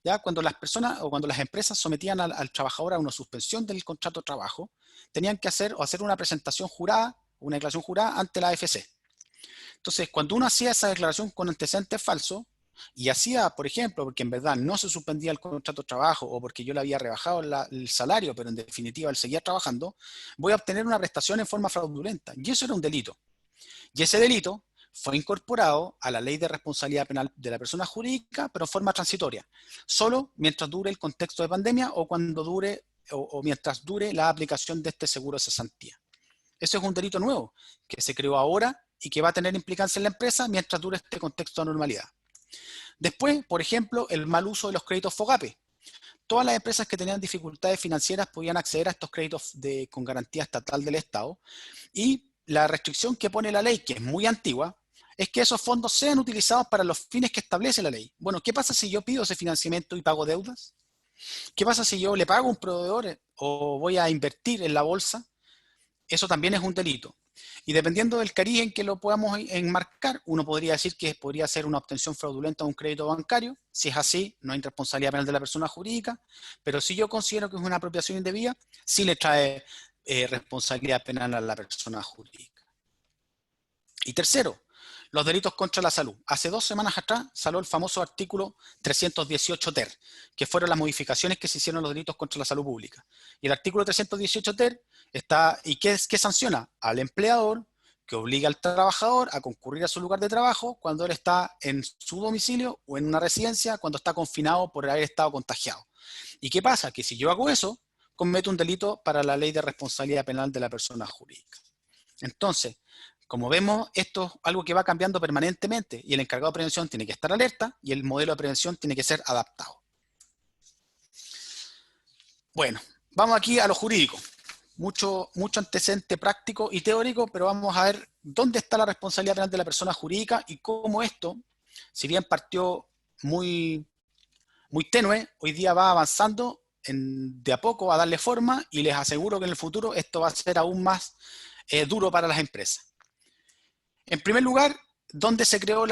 ¿Ya? Cuando las personas o cuando las empresas sometían al trabajador a una suspensión del contrato de trabajo, tenían que hacer una presentación jurada, una declaración jurada ante la AFC. Entonces, cuando uno hacía esa declaración con antecedentes falsos, y hacía, por ejemplo, porque en verdad no se suspendía el contrato de trabajo o porque yo le había rebajado el salario, pero en definitiva él seguía trabajando, voy a obtener una prestación en forma fraudulenta. Y eso era un delito. Y ese delito fue incorporado a la Ley de Responsabilidad Penal de la Persona Jurídica, pero en forma transitoria, solo mientras dure el contexto de pandemia o cuando dure o mientras dure la aplicación de este seguro de cesantía. Eso es un delito nuevo que se creó ahora y que va a tener implicancia en la empresa mientras dure este contexto de normalidad. Después, por ejemplo, el mal uso de los créditos FOGAPE. Todas las empresas que tenían dificultades financieras podían acceder a estos créditos con garantía estatal del Estado, y la restricción que pone la ley, que es muy antigua, es que esos fondos sean utilizados para los fines que establece la ley. Bueno, ¿qué pasa si yo pido ese financiamiento y pago deudas? ¿Qué pasa si yo le pago a un proveedor o voy a invertir en la bolsa? Eso también es un delito. Y dependiendo del cariz en que lo podamos enmarcar, uno podría decir que podría ser una obtención fraudulenta de un crédito bancario. Si es así, no hay responsabilidad penal de la persona jurídica, pero si yo considero que es una apropiación indebida, sí le trae responsabilidad penal a la persona jurídica. Y tercero, los delitos contra la salud. Hace 2 semanas atrás salió el famoso artículo 318 ter, que fueron las modificaciones que se hicieron en los delitos contra la salud pública. Y el artículo 318 ter está, ¿y qué sanciona? Al empleador que obliga al trabajador a concurrir a su lugar de trabajo cuando él está en su domicilio o en una residencia, cuando está confinado por haber estado contagiado. ¿Y qué pasa? Que si yo hago eso, cometo un delito para la ley de responsabilidad penal de la persona jurídica. Entonces, como vemos, esto es algo que va cambiando permanentemente y el encargado de prevención tiene que estar alerta y el modelo de prevención tiene que ser adaptado. Bueno, vamos aquí a lo jurídico. Mucho antecedente práctico y teórico, pero vamos a ver dónde está la responsabilidad penal de la persona jurídica y cómo esto, si bien partió muy tenue, hoy día va avanzando de a poco a darle forma, y les aseguro que en el futuro esto va a ser aún más duro para las empresas. En primer lugar, ¿dónde se creó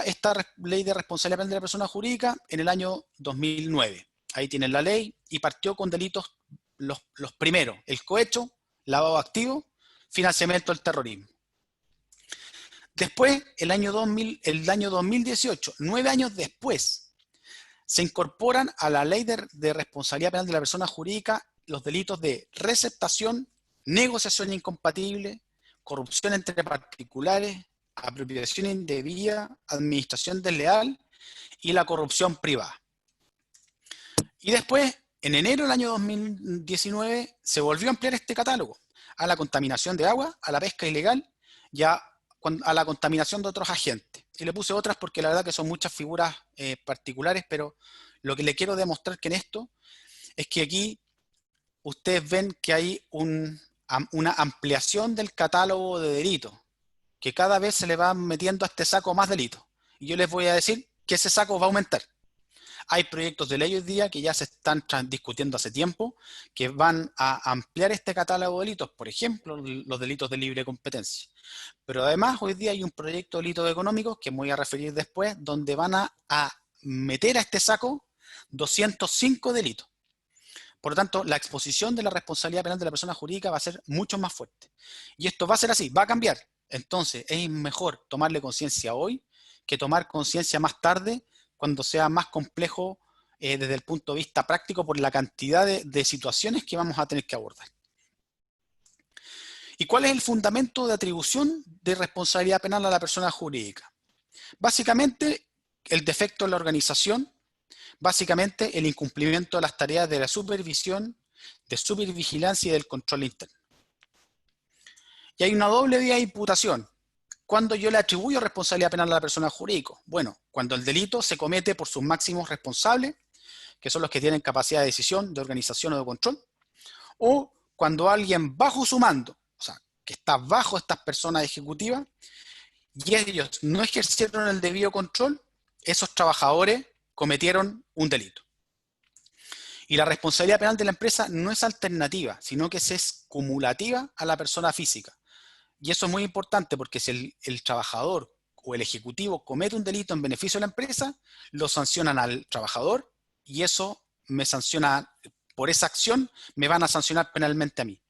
esta ley de responsabilidad penal de la persona jurídica? En el año 2009. Ahí tienen la ley y partió con delitos los primeros: el cohecho, lavado activo, financiamiento del terrorismo. Después, el año 2018, 9 años después, se incorporan a la ley de responsabilidad penal de la persona jurídica los delitos de receptación, negociación incompatible, corrupción entre particulares, apropiación indebida, administración desleal y la corrupción privada. Y después, en enero del año 2019, se volvió a ampliar este catálogo a la contaminación de agua, a la pesca ilegal y a la contaminación de otros agentes. Y le puse otras porque la verdad que son muchas figuras particulares, pero lo que le quiero demostrar que en esto es que aquí ustedes ven que hay una ampliación del catálogo de delitos, que cada vez se le van metiendo a este saco más delitos. Y yo les voy a decir que ese saco va a aumentar. Hay proyectos de ley hoy día que ya se están discutiendo hace tiempo, que van a ampliar este catálogo de delitos, por ejemplo, los delitos de libre competencia. Pero además hoy día hay un proyecto de delitos económicos, que me voy a referir después, donde van a meter a este saco 205 delitos. Por lo tanto, la exposición de la responsabilidad penal de la persona jurídica va a ser mucho más fuerte. Y esto va a ser así, va a cambiar. Entonces, es mejor tomarle conciencia hoy que tomar conciencia más tarde, cuando sea más complejo desde el punto de vista práctico, por la cantidad de situaciones que vamos a tener que abordar. ¿Y cuál es el fundamento de atribución de responsabilidad penal a la persona jurídica? Básicamente, el defecto en la organización, básicamente el incumplimiento de las tareas de la supervisión, de supervigilancia y del control interno. Y hay una doble vía de imputación. ¿Cuándo yo le atribuyo responsabilidad penal a la persona jurídica? Bueno, cuando el delito se comete por sus máximos responsables, que son los que tienen capacidad de decisión, de organización o de control, o cuando alguien bajo su mando, o sea, que está bajo estas personas ejecutivas, y ellos no ejercieron el debido control, esos trabajadores cometieron un delito. Y la responsabilidad penal de la empresa no es alternativa, sino que es cumulativa a la persona física. Y eso es muy importante, porque si el trabajador o el ejecutivo comete un delito en beneficio de la empresa, lo sancionan al trabajador, y eso me sanciona, por esa acción me van a sancionar penalmente a mí.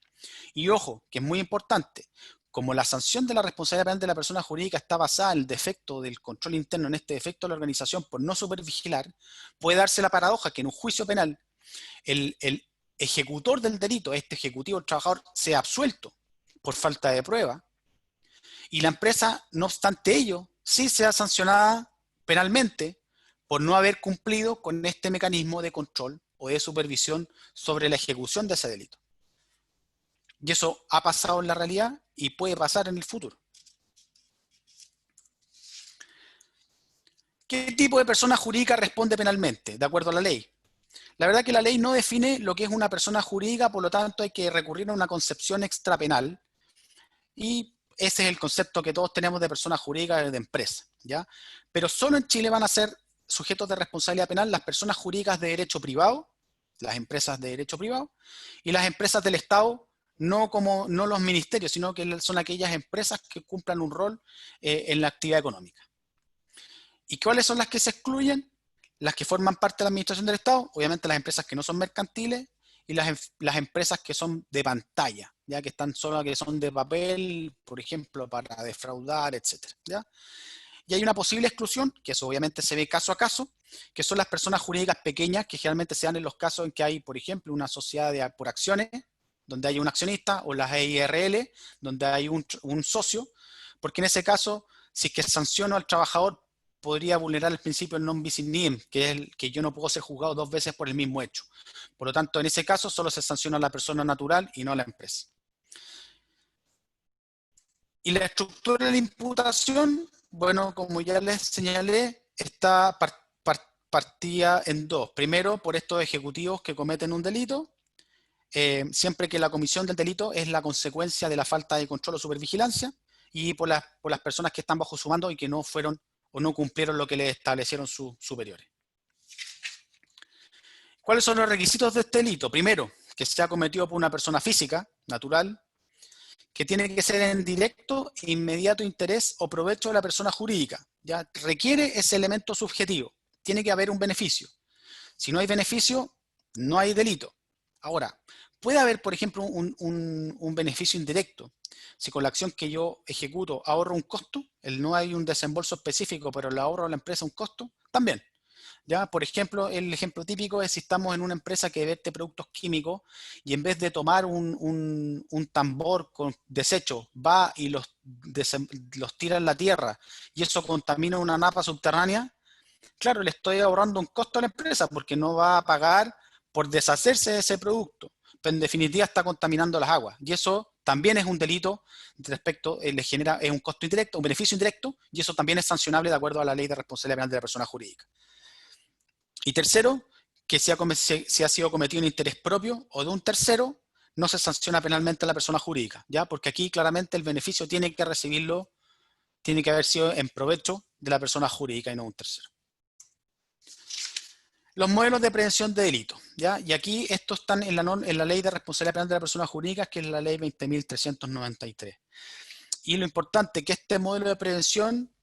Y ojo, que es muy importante, como la sanción de la responsabilidad penal de la persona jurídica está basada en el defecto del control interno, en este defecto de la organización por no supervigilar, puede darse la paradoja que en un juicio penal el ejecutor del delito, este ejecutivo, el trabajador, sea absuelto por falta de prueba, y la empresa, no obstante ello, sí sea sancionada penalmente por no haber cumplido con este mecanismo de control o de supervisión sobre la ejecución de ese delito. Y eso ha pasado en la realidad y puede pasar en el futuro. ¿Qué tipo de persona jurídica responde penalmente, de acuerdo a la ley? La verdad que la ley no define lo que es una persona jurídica, por lo tanto hay que recurrir a una concepción extrapenal, y ese es el concepto que todos tenemos de persona jurídica de empresa, ¿ya? Pero solo en Chile van a ser sujetos de responsabilidad penal las personas jurídicas de derecho privado, las empresas de derecho privado, y las empresas del Estado, no los ministerios, sino que son aquellas empresas que cumplan un rol en la actividad económica. ¿Y cuáles son las que se excluyen? Las que forman parte de la administración del Estado, obviamente las empresas que no son mercantiles, y las empresas que son de pantalla, ya que están solo, que son de papel, por ejemplo, para defraudar, etcétera, ¿ya? Y hay una posible exclusión, que eso obviamente se ve caso a caso, que son las personas jurídicas pequeñas, que generalmente se dan en los casos en que hay, por ejemplo, una sociedad por acciones, donde hay un accionista, o las EIRL, donde hay un socio, porque en ese caso, si es que sanciono al trabajador, podría vulnerar el principio del non bis in idem, que es el que yo no puedo ser juzgado dos veces por el mismo hecho. Por lo tanto, en ese caso solo se sanciona a la persona natural y no a la empresa. Y la estructura de la imputación, bueno, como ya les señalé, está partida en dos. Primero, por estos ejecutivos que cometen un delito, siempre que la comisión del delito es la consecuencia de la falta de control o supervigilancia, y por las personas que están bajo su mando y que no fueron o no cumplieron lo que les establecieron sus superiores. ¿Cuáles son los requisitos de este delito? Primero, que sea cometido por una persona física, natural, que tiene que ser en directo e inmediato interés o provecho de la persona jurídica. Ya requiere ese elemento subjetivo. Tiene que haber un beneficio. Si no hay beneficio, no hay delito. Ahora, puede haber, por ejemplo, un beneficio indirecto. Si con la acción que yo ejecuto ahorro un costo, no hay un desembolso específico, pero le ahorro a la empresa un costo, también. ¿Ya? Por ejemplo, el ejemplo típico es si estamos en una empresa que vierte productos químicos y en vez de tomar un tambor con desecho, va y los tira en la tierra y eso contamina una napa subterránea. Claro, le estoy ahorrando un costo a la empresa porque no va a pagar por deshacerse de ese producto, pero en definitiva está contaminando las aguas, y eso también es un delito respecto, le genera un costo indirecto, un beneficio indirecto, y eso también es sancionable de acuerdo a la ley de responsabilidad penal de la persona jurídica. Y tercero, que si ha sido cometido en interés propio o de un tercero, no se sanciona penalmente a la persona jurídica, ¿ya? Porque aquí claramente el beneficio tiene que recibirlo, tiene que haber sido en provecho de la persona jurídica y no un tercero. Los modelos de prevención de delitos, ¿ya? Y aquí estos están en la ley de responsabilidad penal de la persona jurídica, que es la ley 20.393. Y lo importante es que este modelo de prevención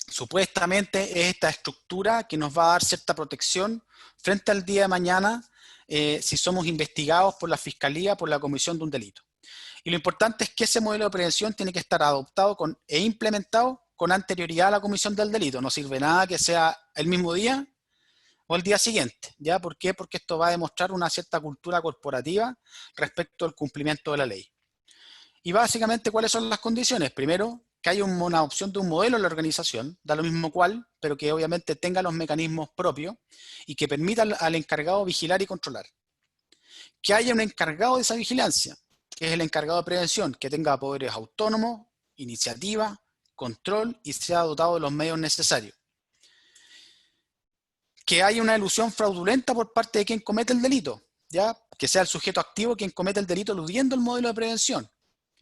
supuestamente es esta estructura que nos va a dar cierta protección frente al día de mañana si somos investigados por la Fiscalía por la comisión de un delito. Y lo importante es que ese modelo de prevención tiene que estar adoptado e implementado con anterioridad a la comisión del delito. No sirve nada que sea el mismo día o el día siguiente, ¿ya? ¿Por qué? Porque esto va a demostrar una cierta cultura corporativa respecto al cumplimiento de la ley. Y básicamente, ¿cuáles son las condiciones? Primero, que haya una opción de un modelo en la organización, da lo mismo cuál, pero que obviamente tenga los mecanismos propios y que permita al encargado vigilar y controlar. Que haya un encargado de esa vigilancia, que es el encargado de prevención, que tenga poderes autónomos, iniciativa, control y sea dotado de los medios necesarios. Que haya una elusión fraudulenta por parte de quien comete el delito, ¿ya? Que sea el sujeto activo quien comete el delito eludiendo el modelo de prevención.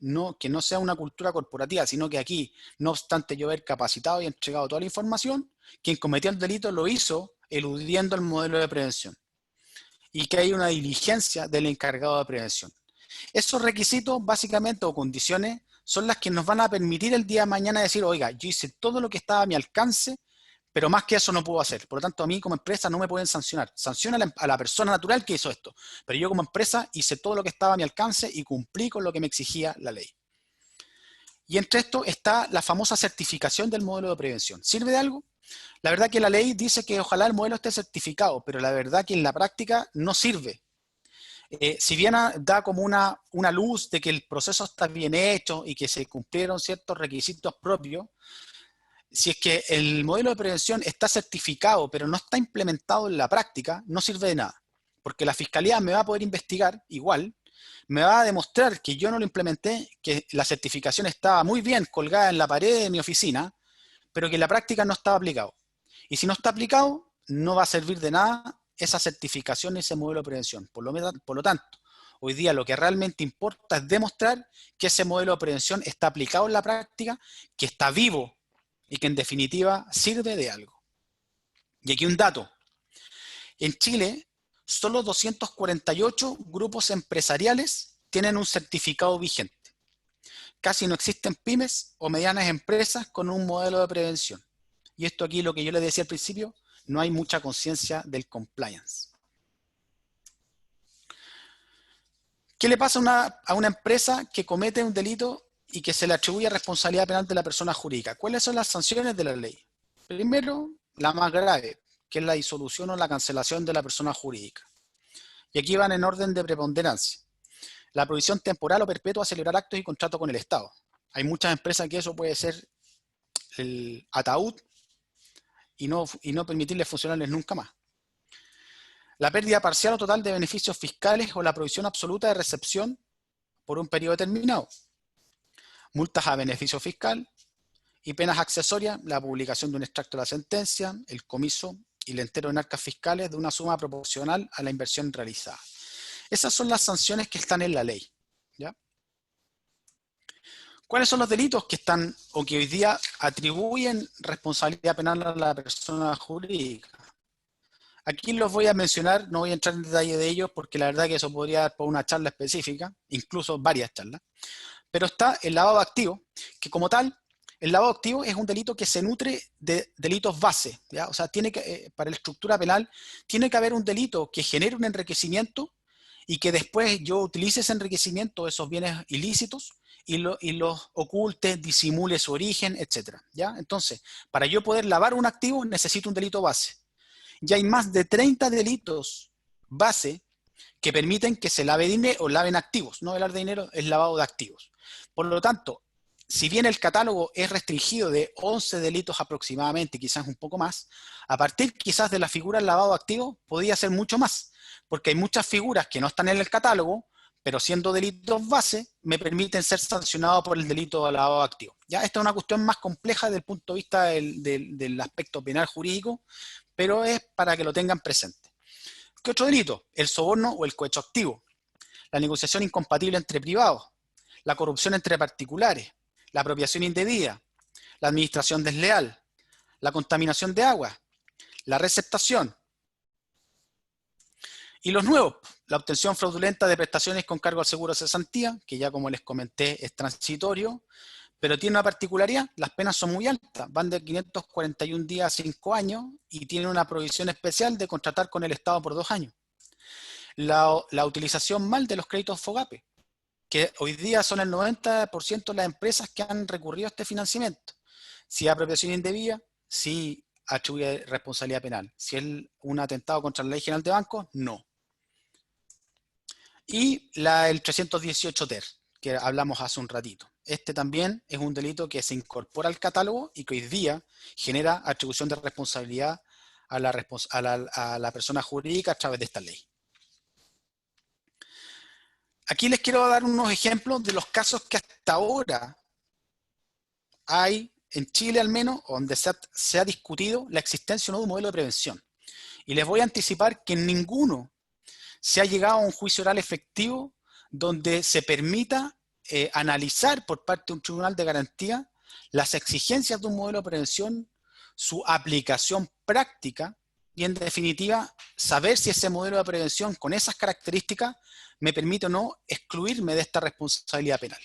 No, que no sea una cultura corporativa, sino que aquí, no obstante yo haber capacitado y entregado toda la información, quien cometió el delito lo hizo eludiendo el modelo de prevención. Y que hay una diligencia del encargado de prevención. Esos requisitos, básicamente, o condiciones, son las que nos van a permitir el día de mañana decir, oiga, yo hice todo lo que estaba a mi alcance, pero más que eso no puedo hacer. Por lo tanto, a mí como empresa no me pueden sancionar. Sanciona a la persona natural que hizo esto. Pero yo como empresa hice todo lo que estaba a mi alcance y cumplí con lo que me exigía la ley. Y entre esto está la famosa certificación del modelo de prevención. ¿Sirve de algo? La verdad que la ley dice que ojalá el modelo esté certificado, pero la verdad que en la práctica no sirve. Si bien da como una luz de que el proceso está bien hecho y que se cumplieron ciertos requisitos propios, si es que el modelo de prevención está certificado pero no está implementado en la práctica, no sirve de nada. porque la fiscalía me va a poder investigar igual, me va a demostrar que yo no lo implementé, que la certificación estaba muy bien colgada en la pared de mi oficina, pero que en la práctica no estaba aplicado. Y si no está aplicado, no va a servir de nada esa certificación y ese modelo de prevención. Por lo tanto, hoy día lo que realmente importa es demostrar que ese modelo de prevención está aplicado en la práctica, que está vivo y que en definitiva sirve de algo. Y aquí un dato. En Chile, solo 248 grupos empresariales tienen un certificado vigente. Casi no existen pymes o medianas empresas con un modelo de prevención. Y esto aquí, lo que yo les decía al principio, no hay mucha conciencia del compliance. ¿Qué le pasa a una empresa que comete un delito y que se le atribuye responsabilidad penal de la persona jurídica? ¿Cuáles son las sanciones de la ley? Primero, la más grave, que es la disolución o la cancelación de la persona jurídica. Y aquí van en orden de preponderancia. La prohibición temporal o perpetua a celebrar actos y contratos con el Estado. Hay muchas empresas que eso puede ser el ataúd y no permitirles funcionarles nunca más. La pérdida parcial o total de beneficios fiscales o la prohibición absoluta de recepción por un periodo determinado. Multas a beneficio fiscal y penas accesorias, la publicación de un extracto de la sentencia, el comiso y el entero en arcas fiscales de una suma proporcional a la inversión realizada. Esas son las sanciones que están en la ley, ¿ya? ¿Cuáles son los delitos que están o que hoy día atribuyen responsabilidad penal a la persona jurídica? Aquí los voy a mencionar, no voy a entrar en detalle de ellos porque la verdad que eso podría dar por una charla específica, incluso varias charlas. Pero está el lavado de activos, que como tal, el lavado de activos es un delito que se nutre de delitos base, ¿ya? O sea, para la estructura penal, tiene que haber un delito que genere un enriquecimiento y que después yo utilice ese enriquecimiento, esos bienes ilícitos, y los oculte, disimule su origen, etc. ¿Ya? Entonces, para yo poder lavar un activo, necesito un delito base. Ya hay más de 30 delitos base que permiten que se lave dinero o laven activos. No lavar de dinero es lavado de activos. Por lo tanto, si bien el catálogo es restringido de 11 delitos aproximadamente, quizás un poco más, a partir quizás de la figura del lavado de activos podría ser mucho más, porque hay muchas figuras que no están en el catálogo, pero siendo delitos base, me permiten ser sancionados por el delito de lavado de activos. ¿Ya? Esta es una cuestión más compleja desde el punto de vista del aspecto penal jurídico, pero es para que lo tengan presente. ¿Qué otro delito? El soborno o el cohecho activo, la negociación incompatible entre privados, la corrupción entre particulares, la apropiación indebida, la administración desleal, la contaminación de agua, la receptación. Y los nuevos, la obtención fraudulenta de prestaciones con cargo al seguro de cesantía, que ya como les comenté es transitorio, pero tiene una particularidad, las penas son muy altas, van de 541 días a 5 años y tiene una prohibición especial de contratar con el Estado por 2 años. La utilización mal de los créditos FOGAPE, que hoy día son el 90% de las empresas que han recurrido a este financiamiento. Si hay apropiación indebida, si atribuye responsabilidad penal. Si es un atentado contra la ley general de bancos, no. Y el 318 TER, que hablamos hace un ratito. Este también es un delito que se incorpora al catálogo y que hoy día genera atribución de responsabilidad a la persona jurídica a través de esta ley. Aquí les quiero dar unos ejemplos de los casos que hasta ahora hay, en Chile al menos, donde se ha discutido la existencia o no de un modelo de prevención. Y les voy a anticipar que en ninguno se ha llegado a un juicio oral efectivo donde se permita analizar por parte de un tribunal de garantía las exigencias de un modelo de prevención, su aplicación práctica y en definitiva saber si ese modelo de prevención con esas características me permite o no excluirme de esta responsabilidad penal.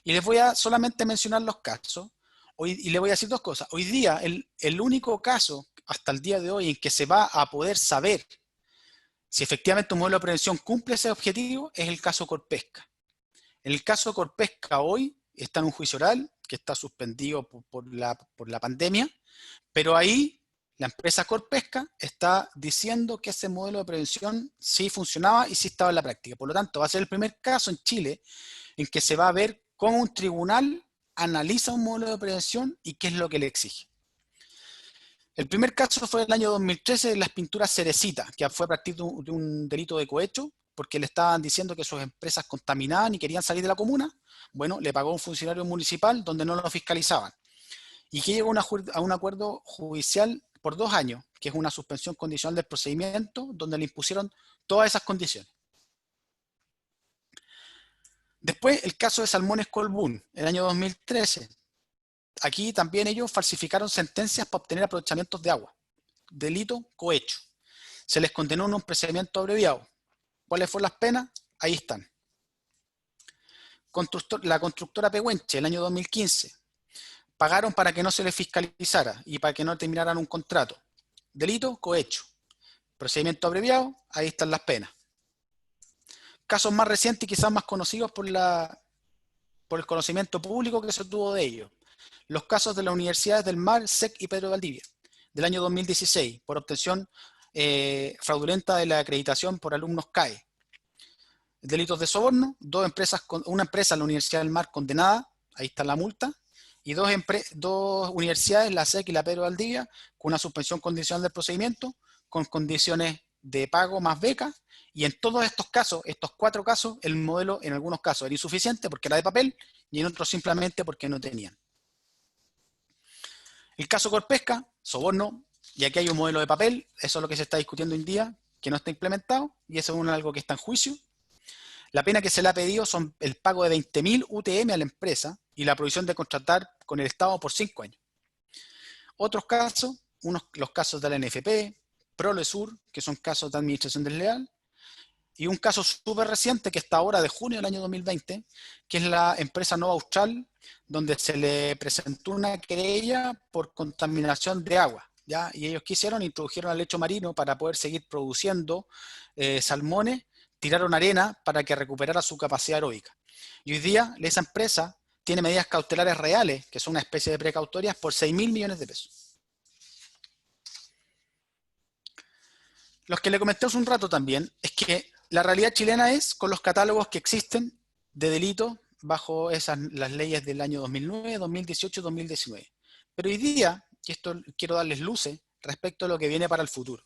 Y les voy a solamente mencionar los casos y les voy a decir dos cosas. Hoy día el único caso hasta el día de hoy en que se va a poder saber si efectivamente un modelo de prevención cumple ese objetivo es el caso Corpesca. En el caso Corpesca hoy está en un juicio oral que está suspendido por la pandemia, pero ahí la empresa Corpesca está diciendo que ese modelo de prevención sí funcionaba y sí estaba en la práctica. Por lo tanto, va a ser el primer caso en Chile en que se va a ver cómo un tribunal analiza un modelo de prevención y qué es lo que le exige. El primer caso fue el año 2013 de las pinturas Cerecita, que fue a partir de un delito de cohecho, porque le estaban diciendo que sus empresas contaminaban y querían salir de la comuna. Bueno, le pagó un funcionario municipal donde no lo fiscalizaban. Y que llegó a un acuerdo judicial por 2 años, que es una suspensión condicional del procedimiento, donde le impusieron todas esas condiciones. Después, el caso de Salmones Colbún, el año 2013. Aquí también ellos falsificaron sentencias para obtener aprovechamientos de agua. Delito cohecho. Se les condenó en un procedimiento abreviado. ¿Cuáles fueron las penas? Ahí están. La constructora Pehuenche, el año 2015. Pagaron para que no se les fiscalizara y para que no terminaran un contrato. Delito cohecho. Procedimiento abreviado, ahí están las penas. Casos más recientes y quizás más conocidos por el conocimiento público que se tuvo de ellos. Los casos de las Universidades del Mar, SEC y Pedro de Valdivia, del año 2016, por obtención fraudulenta de la acreditación por alumnos CAE. Delitos de soborno, una empresa, la Universidad del Mar, condenada, ahí está la multa, y dos universidades, la SEC y la Pedro de Valdivia, con una suspensión condicional del procedimiento, con condiciones de pago más beca, y en todos estos casos, estos 4 casos, el modelo en algunos casos era insuficiente porque era de papel, y en otros simplemente porque no tenían. El caso Corpesca, soborno, y aquí hay un modelo de papel, eso es lo que se está discutiendo hoy en día, que no está implementado, y eso es algo que está en juicio. La pena que se le ha pedido son el pago de 20.000 UTM a la empresa y la prohibición de contratar con el Estado por 5 años. Otros casos, los casos de la NFP, Prolesur, que son casos de administración desleal, y un caso súper reciente que está ahora de junio del año 2020, que es la empresa Nova Austral, donde se le presentó una querella por contaminación de agua, ¿ya? Y ellos introdujeron al lecho marino para poder seguir produciendo salmones, tiraron arena para que recuperara su capacidad aeróbica. Y hoy día esa empresa tiene medidas cautelares reales, que son una especie de precautorias, por 6.000 millones de pesos. Los que le comenté hace un rato también es que la realidad chilena es con los catálogos que existen de delitos bajo las leyes del año 2009, 2018 y 2019. Pero hoy día, y esto quiero darles luces respecto a lo que viene para el futuro.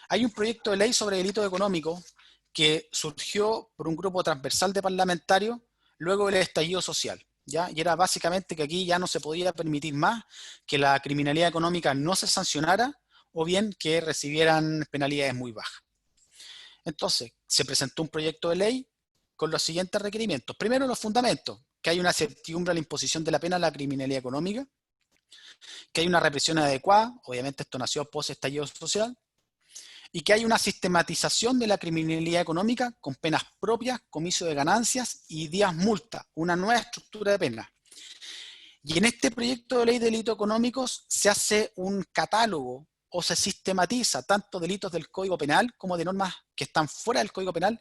Hay un proyecto de ley sobre delitos económicos que surgió por un grupo transversal de parlamentarios luego del estallido social, ¿ya? Y era básicamente que aquí ya no se podía permitir más que la criminalidad económica no se sancionara o bien que recibieran penalidades muy bajas. Entonces, se presentó un proyecto de ley con los siguientes requerimientos. Primero, los fundamentos, que hay una certidumbre a la imposición de la pena a la criminalidad económica, que hay una represión adecuada, obviamente esto nació post-estallido social, y que hay una sistematización de la criminalidad económica con penas propias, comiso de ganancias y días multa, una nueva estructura de pena. Y en este proyecto de ley de delitos económicos se hace un catálogo o se sistematiza tanto delitos del Código Penal como de normas que están fuera del Código Penal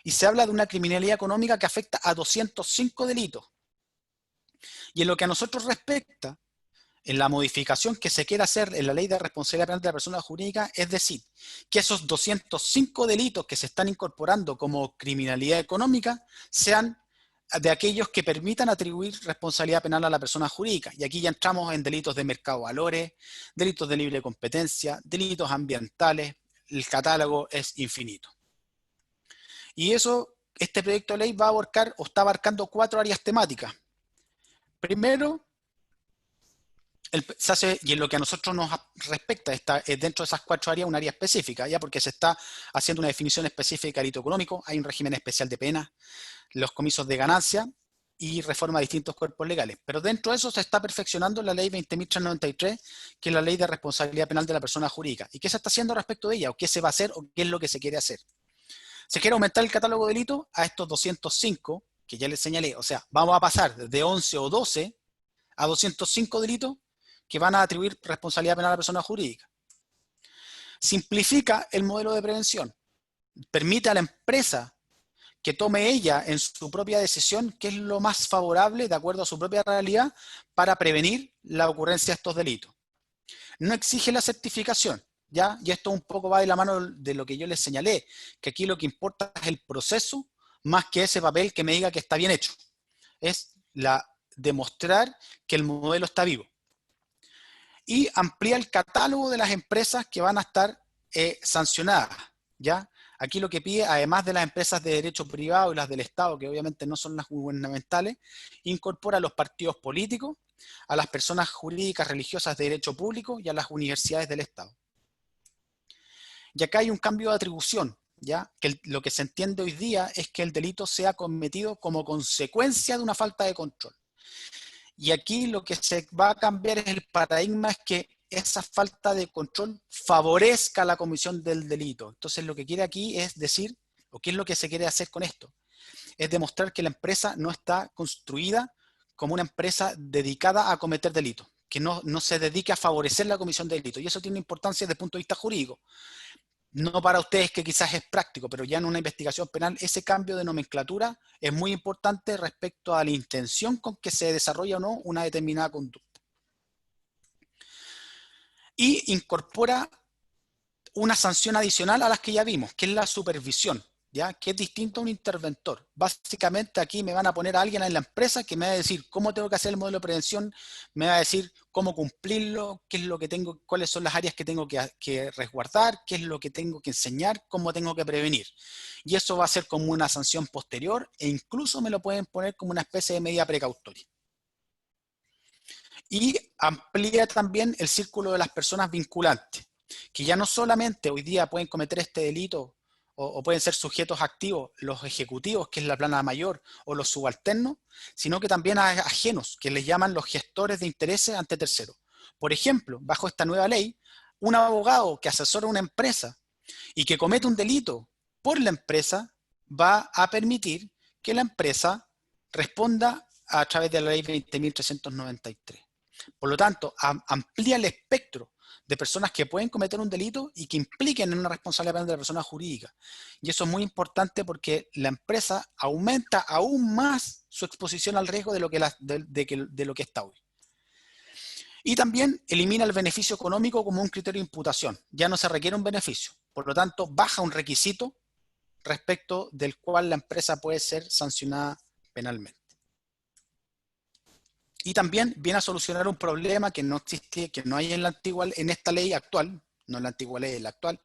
y se habla de una criminalidad económica que afecta a 205 delitos. Y en lo que a nosotros respecta, en la modificación que se quiere hacer en la ley de responsabilidad penal de la persona jurídica, es decir, que esos 205 delitos que se están incorporando como criminalidad económica sean de aquellos que permitan atribuir responsabilidad penal a la persona jurídica. Y aquí ya entramos en delitos de mercado de valores, delitos de libre competencia, delitos ambientales, el catálogo es infinito. Y eso, este proyecto de ley va a abarcar o está abarcando 4 áreas temáticas. Primero, y en lo que a nosotros nos respecta, está dentro de esas 4 áreas un área específica, ya porque se está haciendo una definición específica de delito económico, hay un régimen especial de pena, los comisos de ganancia y reforma de distintos cuerpos legales. Pero dentro de eso se está perfeccionando la ley 20.393, que es la ley de responsabilidad penal de la persona jurídica. ¿Y qué se está haciendo respecto de ella? ¿O qué se va a hacer? ¿O qué es lo que se quiere hacer? Se quiere aumentar el catálogo de delitos a estos 205, que ya les señalé. O sea, vamos a pasar de 11 o 12 a 205 delitos que van a atribuir responsabilidad penal a la persona jurídica. Simplifica el modelo de prevención. Permite a la empresa que tome ella en su propia decisión qué es lo más favorable de acuerdo a su propia realidad para prevenir la ocurrencia de estos delitos. No exige la certificación, ¿ya? Y esto un poco va de la mano de lo que yo les señalé, que aquí lo que importa es el proceso más que ese papel que me diga que está bien hecho. Es demostrar que el modelo está vivo. y amplía el catálogo de las empresas que van a estar sancionadas, ¿ya? Aquí lo que pide, además de las empresas de derecho privado y las del Estado, que obviamente no son las gubernamentales, incorpora a los partidos políticos, a las personas jurídicas religiosas de derecho público y a las universidades del Estado. Y acá hay un cambio de atribución, ¿ya? Que lo que se entiende hoy día es que el delito sea cometido como consecuencia de una falta de control. Y aquí lo que se va a cambiar es el paradigma, es que esa falta de control favorezca la comisión del delito. Entonces lo que quiere aquí es decir, o qué es lo que se quiere hacer con esto, es demostrar que la empresa no está construida como una empresa dedicada a cometer delitos, que no se dedique a favorecer la comisión de delitos. Y eso tiene importancia desde el punto de vista jurídico. No para ustedes, que quizás es práctico, pero ya en una investigación penal ese cambio de nomenclatura es muy importante respecto a la intención con que se desarrolla o no una determinada conducta. Y incorpora una sanción adicional a las que ya vimos, que es la supervisión, ¿ya? Que es distinto a un interventor. Básicamente aquí me van a poner a alguien en la empresa que me va a decir cómo tengo que hacer el modelo de prevención, me va a decir cómo cumplirlo, qué es lo que tengo, cuáles son las áreas que tengo que resguardar, qué es lo que tengo que enseñar, cómo tengo que prevenir. Y eso va a ser como una sanción posterior e incluso me lo pueden poner como una especie de medida precautoria. Y amplía también el círculo de las personas vinculantes, que ya no solamente hoy día pueden cometer este delito o pueden ser sujetos activos los ejecutivos, que es la plana mayor, o los subalternos, sino que también a ajenos, que les llaman los gestores de intereses ante terceros. Por ejemplo, bajo esta nueva ley, un abogado que asesora a una empresa y que comete un delito por la empresa va a permitir que la empresa responda a través de la ley 20.393. Por lo tanto, amplía el espectro de personas que pueden cometer un delito y que impliquen en una responsabilidad penal de la persona jurídica. Y eso es muy importante porque la empresa aumenta aún más su exposición al riesgo de lo que está hoy. Y también elimina el beneficio económico como un criterio de imputación. Ya no se requiere un beneficio. Por lo tanto, baja un requisito respecto del cual la empresa puede ser sancionada penalmente. Y también viene a solucionar un problema que no existe, que no hay en esta ley actual, no en la antigua ley, en la actual,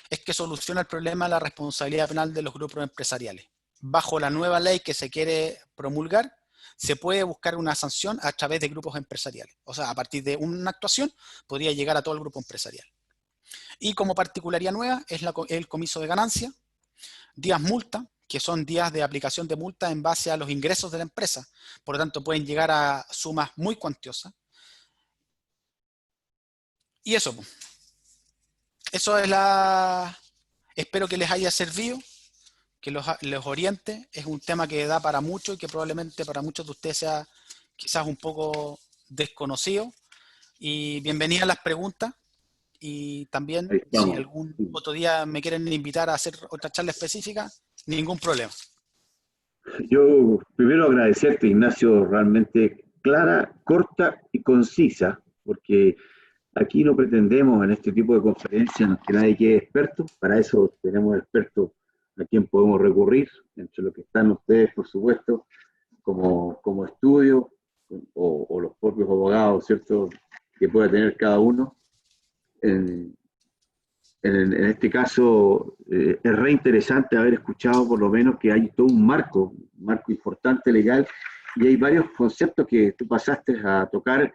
es que soluciona el problema de la responsabilidad penal de los grupos empresariales. Bajo la nueva ley que se quiere promulgar, se puede buscar una sanción a través de grupos empresariales. O sea, a partir de una actuación, podría llegar a todo el grupo empresarial. Y como particularidad nueva, es el comiso de ganancia, días multa, que son días de aplicación de multa en base a los ingresos de la empresa. Por lo tanto, pueden llegar a sumas muy cuantiosas. Y eso es espero que les haya servido, que los oriente. Es un tema que da para mucho y que probablemente para muchos de ustedes sea quizás un poco desconocido. Y bienvenidas las preguntas. Y también, si algún otro día me quieren invitar a hacer otra charla específica, ningún problema. Yo primero agradecerte, Ignacio, realmente clara, corta y concisa, porque aquí no pretendemos en este tipo de conferencias que nadie quede experto. Para eso tenemos expertos a quien podemos recurrir, entre los que están ustedes, por supuesto, como estudio, o los propios abogados, ¿cierto?, que pueda tener cada uno. En este caso, es re interesante haber escuchado por lo menos que hay todo un marco importante legal, y hay varios conceptos que tú pasaste a tocar.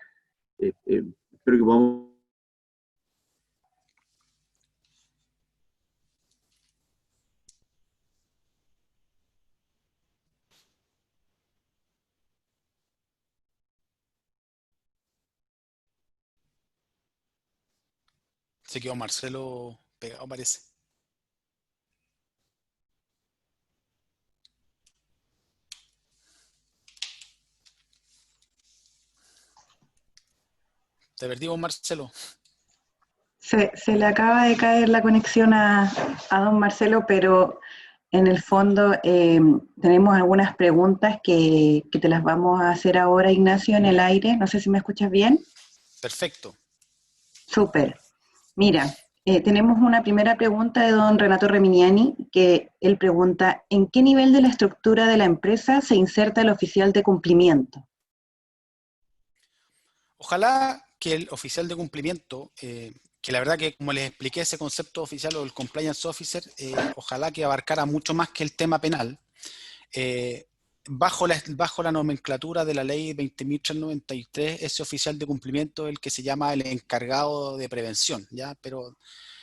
Espero que podamos... Se quedó Marcelo pegado, parece. Te perdimos, Marcelo. Se le acaba de caer la conexión a don Marcelo, pero en el fondo tenemos algunas preguntas que te las vamos a hacer ahora, Ignacio, en el aire. No sé si me escuchas bien. Perfecto. Súper. Mira, tenemos una primera pregunta de don Renato Reminiani, que él pregunta, ¿en qué nivel de la estructura de la empresa se inserta el oficial de cumplimiento? Ojalá que el oficial de cumplimiento, que la verdad que como les expliqué, ese concepto oficial o el compliance officer, ojalá que abarcara mucho más que el tema penal, bajo la nomenclatura de la ley 20.393, ese oficial de cumplimiento es el que se llama el encargado de prevención, ¿ya? Pero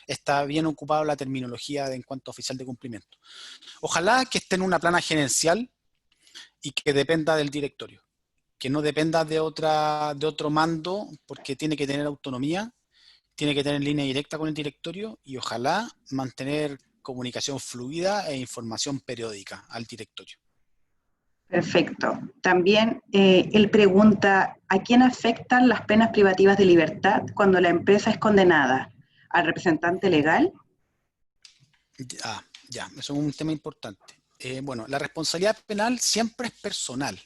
está bien ocupado la terminología en cuanto a oficial de cumplimiento. Ojalá que esté en una plana gerencial y que dependa del directorio, que no dependa de otro mando, porque tiene que tener autonomía, tiene que tener línea directa con el directorio y ojalá mantener comunicación fluida e información periódica al directorio. Perfecto. También él pregunta, ¿a quién afectan las penas privativas de libertad cuando la empresa es condenada? ¿Al representante legal? Ya, eso es un tema importante. Bueno, la responsabilidad penal siempre es personal.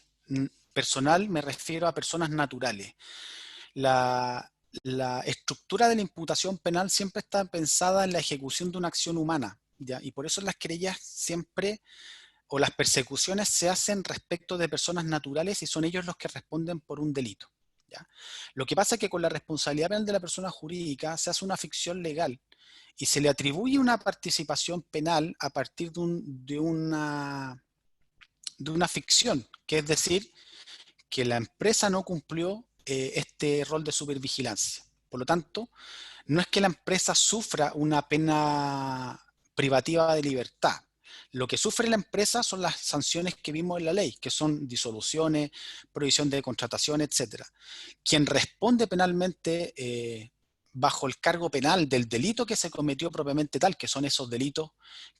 Personal me refiero a personas naturales. La estructura de la imputación penal siempre está pensada en la ejecución de una acción humana, ¿ya? Y por eso las querellas siempre, o las persecuciones se hacen respecto de personas naturales y son ellos los que responden por un delito, ¿ya? Lo que pasa es que con la responsabilidad penal de la persona jurídica se hace una ficción legal y se le atribuye una participación penal a partir de una ficción, que es decir, que la empresa no cumplió este rol de supervigilancia. Por lo tanto, no es que la empresa sufra una pena privativa de libertad. Lo que sufre la empresa son las sanciones que vimos en la ley, que son disoluciones, prohibición de contratación, etc. Quien responde penalmente bajo el cargo penal del delito que se cometió propiamente tal, que son esos delitos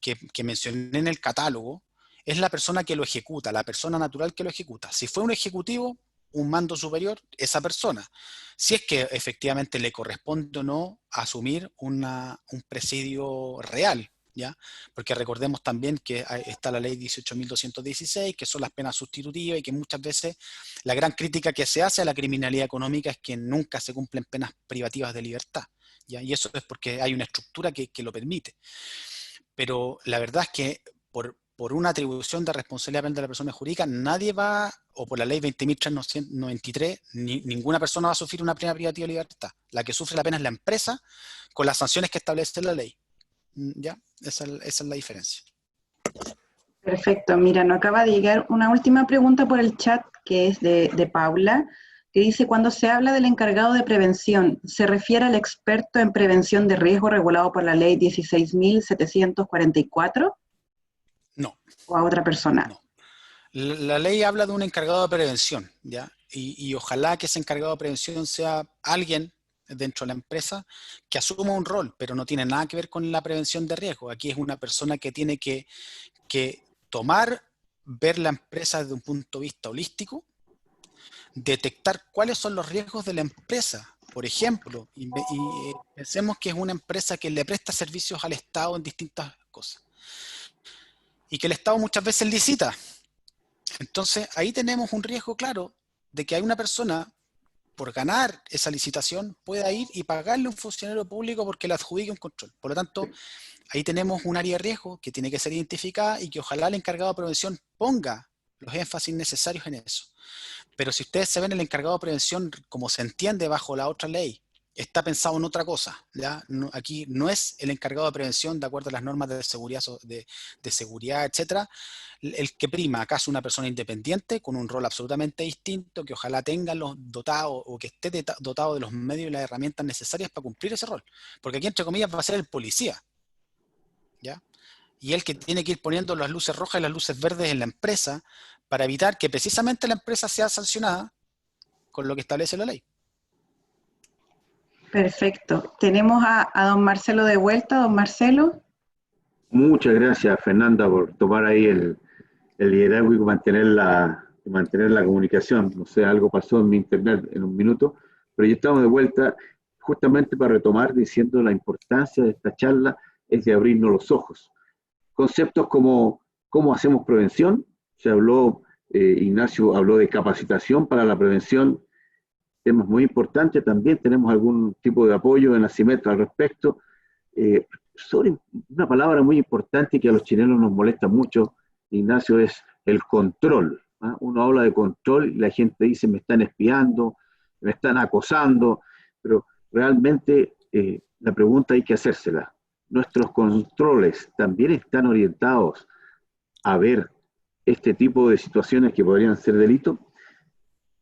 que mencioné en el catálogo, es la persona que lo ejecuta, la persona natural que lo ejecuta. Si fue un ejecutivo, un mando superior, esa persona. Si es que efectivamente le corresponde o no asumir un presidio real, ¿ya? Porque recordemos también que está la ley 18.216, que son las penas sustitutivas y que muchas veces la gran crítica que se hace a la criminalidad económica es que nunca se cumplen penas privativas de libertad, ¿ya? Y eso es porque hay una estructura que lo permite. Pero la verdad es que por una atribución de responsabilidad penal de la persona jurídica, nadie va, o por la ley 20.393, ninguna persona va a sufrir una pena privativa de libertad. La que sufre la pena es la empresa con las sanciones que establece la ley. ¿Ya? Esa es la diferencia. Perfecto. Mira, nos acaba de llegar una última pregunta por el chat, que es de Paula, que dice, cuando se habla del encargado de prevención, ¿se refiere al experto en prevención de riesgo regulado por la ley 16.744? No. ¿O a otra persona? No. La ley habla de un encargado de prevención, ¿ya? Y ojalá que ese encargado de prevención sea alguien dentro de la empresa que asuma un rol, pero no tiene nada que ver con la prevención de riesgo. Aquí es una persona que tiene que ver la empresa desde un punto de vista holístico, detectar cuáles son los riesgos de la empresa. Por ejemplo, y pensemos que es una empresa que le presta servicios al Estado en distintas cosas. Y que el Estado muchas veces licita. Entonces, ahí tenemos un riesgo claro de que hay una persona, por ganar esa licitación, pueda ir y pagarle a un funcionario público porque le adjudique un control. Por lo tanto, ahí tenemos un área de riesgo que tiene que ser identificada y que ojalá el encargado de prevención ponga los énfasis necesarios en eso. Pero si ustedes se ven, el encargado de prevención, como se entiende bajo la otra ley, está pensado en otra cosa, ¿ya? No, aquí no es el encargado de prevención de acuerdo a las normas de seguridad, seguridad, etcétera, el que prima. Acá es una persona independiente con un rol absolutamente distinto, que ojalá tenga los dotados o que esté dotado de los medios y las herramientas necesarias para cumplir ese rol. Porque aquí, entre comillas, va a ser el policía, ¿ya? Y el que tiene que ir poniendo las luces rojas y las luces verdes en la empresa para evitar que precisamente la empresa sea sancionada con lo que establece la ley. Perfecto. Tenemos a don Marcelo de vuelta. Don Marcelo. Muchas gracias, Fernanda, por tomar ahí el liderazgo y mantener la comunicación. No sé, algo pasó en mi internet en un minuto, pero ya estamos de vuelta justamente para retomar diciendo la importancia de esta charla es de abrirnos los ojos. Conceptos como cómo hacemos prevención, se habló, Ignacio habló de capacitación para la prevención, temas muy importantes, también tenemos algún tipo de apoyo en ACIMET al respecto, sobre una palabra muy importante que a los chilenos nos molesta mucho, Ignacio, es el control. ¿Ah? Uno habla de control y la gente dice me están espiando, me están acosando, pero realmente la pregunta hay que hacérsela. ¿Nuestros controles también están orientados a ver este tipo de situaciones que podrían ser delito?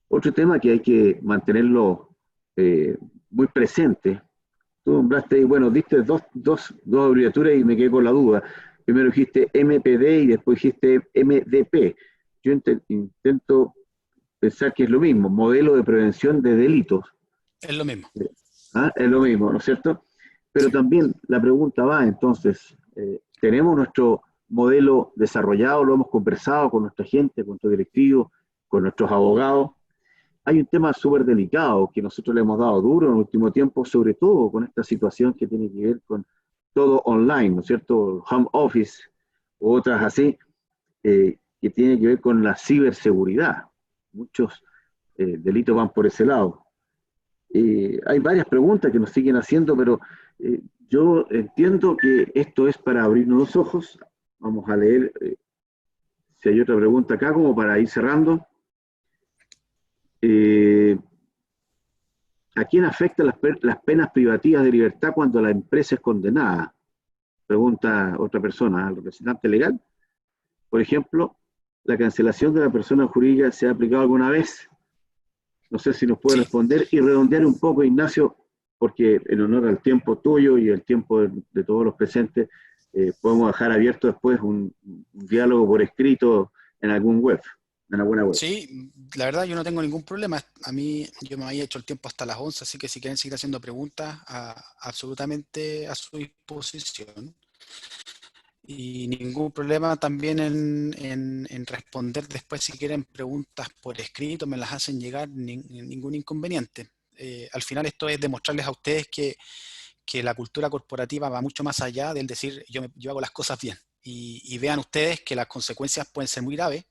Otro tema que hay que mantenerlo muy presente. Tú nombraste, bueno, diste dos abreviaturas y me quedé con la duda. Primero dijiste MPD y después dijiste MDP. Yo intento pensar que es lo mismo, modelo de prevención de delitos. Es lo mismo. ¿Ah? Es lo mismo, ¿no es cierto? Pero Sí. también la pregunta va, entonces, ¿tenemos nuestro modelo desarrollado? ¿Lo hemos conversado con nuestra gente, con nuestros directivos, con nuestros abogados? Hay un tema súper delicado que nosotros le hemos dado duro en el último tiempo, sobre todo con esta situación que tiene que ver con todo online, ¿no es cierto? Home office u otras así, que tiene que ver con la ciberseguridad. Muchos delitos van por ese lado. Hay varias preguntas que nos siguen haciendo, pero yo entiendo que esto es para abrirnos los ojos. Vamos a leer si hay otra pregunta acá, como para ir cerrando. Eh, ¿A quién afectan las penas privativas de libertad cuando la empresa es condenada? Pregunta otra persona, al representante legal. Por ejemplo, ¿la cancelación de la persona jurídica se ha aplicado alguna vez? No sé si nos puede Sí, responder y redondear un poco, Ignacio, porque en honor al tiempo tuyo y el tiempo de todos los presentes, podemos dejar abierto después un diálogo por escrito en algún web, en alguna web. sí, la verdad yo no tengo ningún problema. A mí yo me había hecho el tiempo hasta las 11, así que si quieren seguir haciendo preguntas, absolutamente a su disposición. Y ningún problema también en responder después si quieren preguntas por escrito, me las hacen llegar, ningún inconveniente. Al final esto es demostrarles a ustedes que la cultura corporativa va mucho más allá del decir yo hago las cosas bien. Y vean ustedes que las consecuencias pueden ser muy graves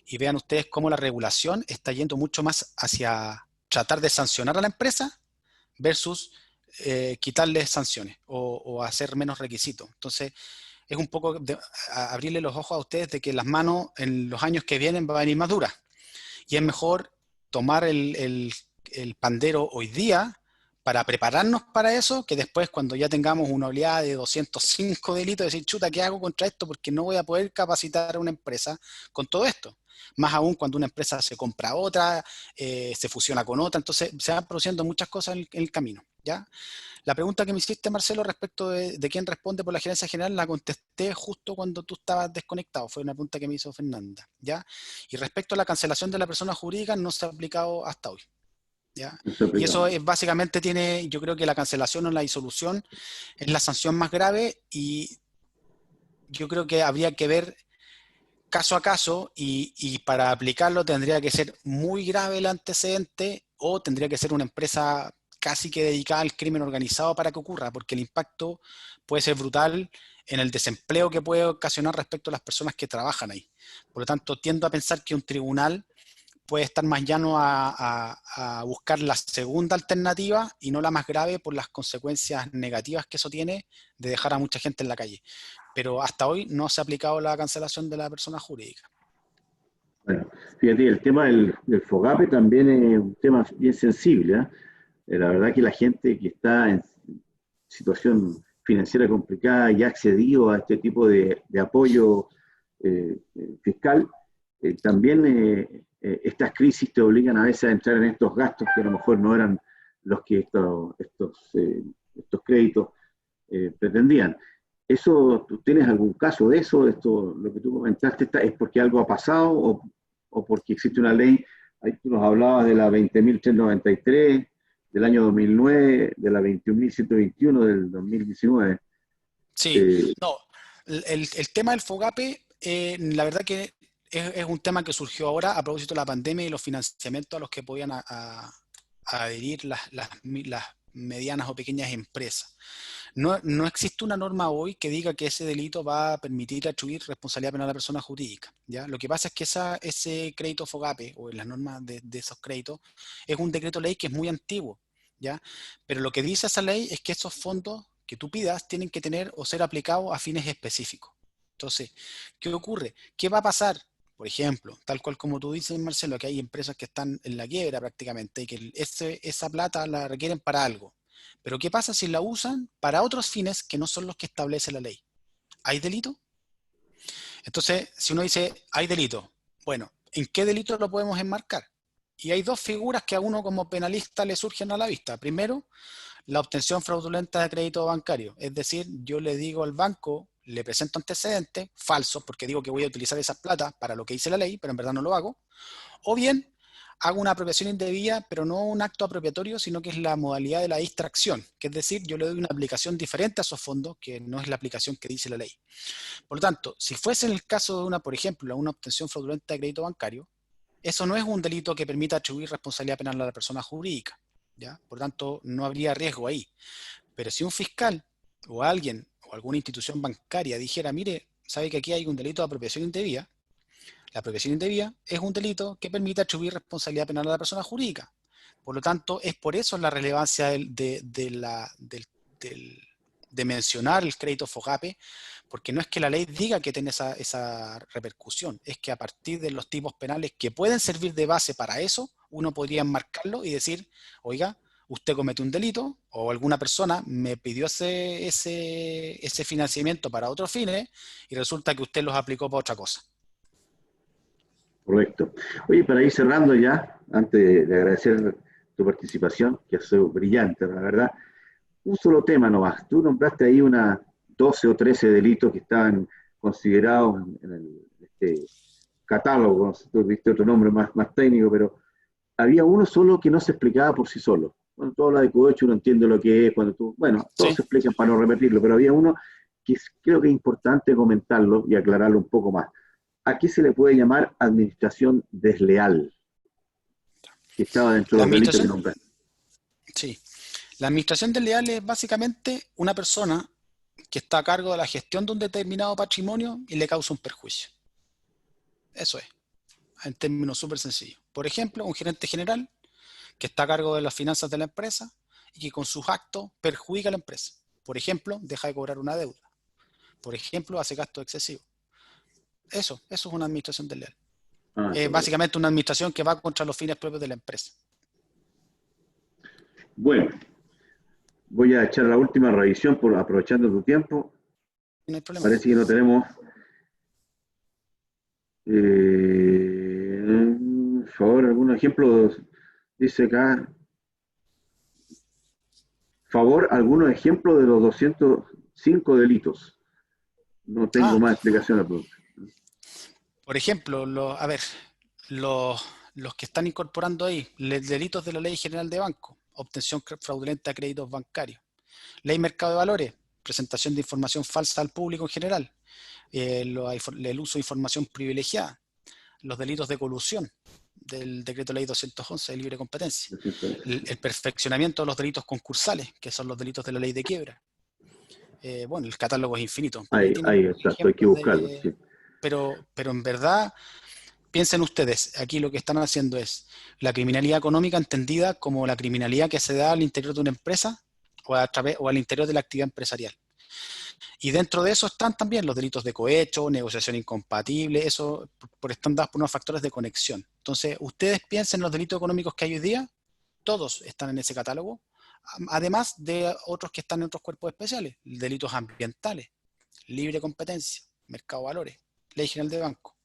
y vean ustedes cómo la regulación está yendo mucho más hacia tratar de sancionar a la empresa versus quitarles sanciones o hacer menos requisitos. Entonces, es un poco abrirle los ojos a ustedes de que las manos en los años que vienen van a venir más duras. Y es mejor tomar el pandero hoy día para prepararnos para eso, que después cuando ya tengamos una oleada de 205 delitos, decir, chuta, ¿qué hago contra esto? Porque no voy a poder capacitar a una empresa con todo esto. Más aún cuando una empresa se compra otra, se fusiona con otra, entonces se van produciendo muchas cosas en el camino, ¿ya? La pregunta que me hiciste, Marcelo, respecto de quién responde por la gerencia general, la contesté justo cuando tú estabas desconectado. Fue una pregunta que me hizo Fernanda, ¿ya? Y respecto a la cancelación de la persona jurídica, no se ha aplicado hasta hoy, ¿ya? No se Y eso aplicamos. es, básicamente yo creo que la cancelación o la disolución es la sanción más grave y yo creo que habría que ver caso a caso y para aplicarlo tendría que ser muy grave el antecedente o tendría que ser una empresa casi que dedicada al crimen organizado para que ocurra, porque el impacto puede ser brutal en el desempleo que puede ocasionar respecto a las personas que trabajan ahí. Por lo tanto, tiendo a pensar que un tribunal puede estar más llano a buscar la segunda alternativa y no la más grave por las consecuencias negativas que eso tiene de dejar a mucha gente en la calle. Pero hasta hoy no se ha aplicado la cancelación de la persona jurídica. Bueno, fíjate, el tema del FOGAPE también es un tema bien sensible, ¿eh? La verdad que la gente que está en situación financiera complicada y ha accedido a este tipo de apoyo fiscal, también estas crisis te obligan a veces a entrar en estos gastos que a lo mejor no eran los que estos créditos pretendían. ¿Eso, tú tienes algún caso de eso? Esto, lo que tú comentaste, ¿es porque algo ha pasado o porque existe una ley? Ahí tú nos hablabas de la 20.393 del año 2009, de la 21.121 del 2019. Sí, Eh, no, el tema del FOGAPE, la verdad que es un tema que surgió ahora a propósito de la pandemia y los financiamientos a los que podían adherir las medianas o pequeñas empresas. No existe una norma hoy que diga que ese delito va a permitir atribuir responsabilidad penal a la persona jurídica, ¿ya? Lo que pasa es que ese crédito FOGAPE o las normas de esos créditos es un decreto ley que es muy antiguo, ¿ya? Pero lo que dice esa ley es que esos fondos que tú pidas tienen que tener o ser aplicados a fines específicos. Entonces, ¿qué ocurre? ¿Qué va a pasar? por ejemplo, tal cual como tú dices, Marcelo, que hay empresas que están en la quiebra prácticamente y que esa plata la requieren para algo. Pero ¿qué pasa si la usan para otros fines que no son los que establece la ley? ¿Hay delito? Entonces, si uno dice, hay delito, bueno, ¿en qué delito lo podemos enmarcar? Y hay dos figuras que a uno como penalista le surgen a la vista. Primero, la obtención fraudulenta de crédito bancario. Es decir, yo le digo al banco, le presento antecedentes falsos, porque digo que voy a utilizar esas plata para lo que dice la ley, pero en verdad no lo hago. O bien, hago una apropiación indebida, pero no un acto apropiatorio, sino que es la modalidad de la distracción, que es decir, yo le doy una aplicación diferente a esos fondos, que no es la aplicación que dice la ley. Por lo tanto, si fuese en el caso de por ejemplo, una obtención fraudulenta de crédito bancario, eso no es un delito que permita atribuir responsabilidad penal a la persona jurídica, ¿ya? Por lo tanto, no habría riesgo ahí. Pero si un fiscal o alguien o alguna institución bancaria dijera, mire, sabe que aquí hay un delito de apropiación indebida, la apropiación indebida es un delito que permite atribuir responsabilidad penal a la persona jurídica. Por lo tanto, es por eso la relevancia de mencionar el crédito FOGAPE, porque no es que la ley diga que tiene esa repercusión, es que a partir de los tipos penales que pueden servir de base para eso, uno podría enmarcarlo y decir, oiga, usted comete un delito o alguna persona me pidió ese financiamiento para otros fines y resulta que usted los aplicó para otra cosa. Correcto. Oye, para ir cerrando ya, antes de agradecer tu participación, que ha sido brillante, la verdad, un solo tema nomás. Tú nombraste ahí unas 12 o 13 delitos que estaban considerados en este catálogo, no sé, tú viste otro nombre más técnico, pero había uno solo que no se explicaba por sí solo. Cuando tú hablas de cohecho, uno entiende lo que es, bueno, todos Sí. se explican para no repetirlo, pero había uno que creo que es importante comentarlo y aclararlo un poco más. ¿A qué se le puede llamar administración desleal? Que estaba dentro La de los delitos que administración, nombraste. sí. La administración desleal es básicamente una persona que está a cargo de la gestión de un determinado patrimonio y le causa un perjuicio. Eso es, en términos súper sencillos. Por ejemplo, un gerente general que está a cargo de las finanzas de la empresa y que con sus actos perjudica a la empresa. Por ejemplo, deja de cobrar una deuda. Por ejemplo, hace gastos excesivos. Eso es una administración desleal. Ah, Es correcto. básicamente una administración que va contra los fines propios de la empresa. Bueno, voy a echar la última revisión aprovechando tu tiempo. No hay problema. Parece que no tenemos, por favor, algún ejemplo. Dice acá, favor, algunos ejemplos de los 205 delitos. No tengo Ah, más explicación a la pregunta. por ejemplo, los que están incorporando ahí, delitos de la Ley General de Banco, obtención fraudulenta de créditos bancarios, Ley Mercado de Valores, presentación de información falsa al público en general, el uso de información privilegiada, los delitos de colusión del Decreto Ley 211 de libre competencia, el perfeccionamiento de los delitos concursales, que son los delitos de la ley de quiebra. Bueno, el catálogo es infinito, pero ahí tienen Ahí está, hay que ejemplos buscarlo. de... Sí. Pero en verdad, piensen ustedes, aquí lo que están haciendo es la criminalidad económica entendida como la criminalidad que se da al interior de una empresa o al interior de la actividad empresarial. Y dentro de eso están también los delitos de cohecho, negociación incompatible, eso están dados por unos factores de conexión. Entonces, ustedes piensen en los delitos económicos que hay hoy día, todos están en ese catálogo, además de otros que están en otros cuerpos especiales, delitos ambientales, libre competencia, mercado de valores, ley general de banco,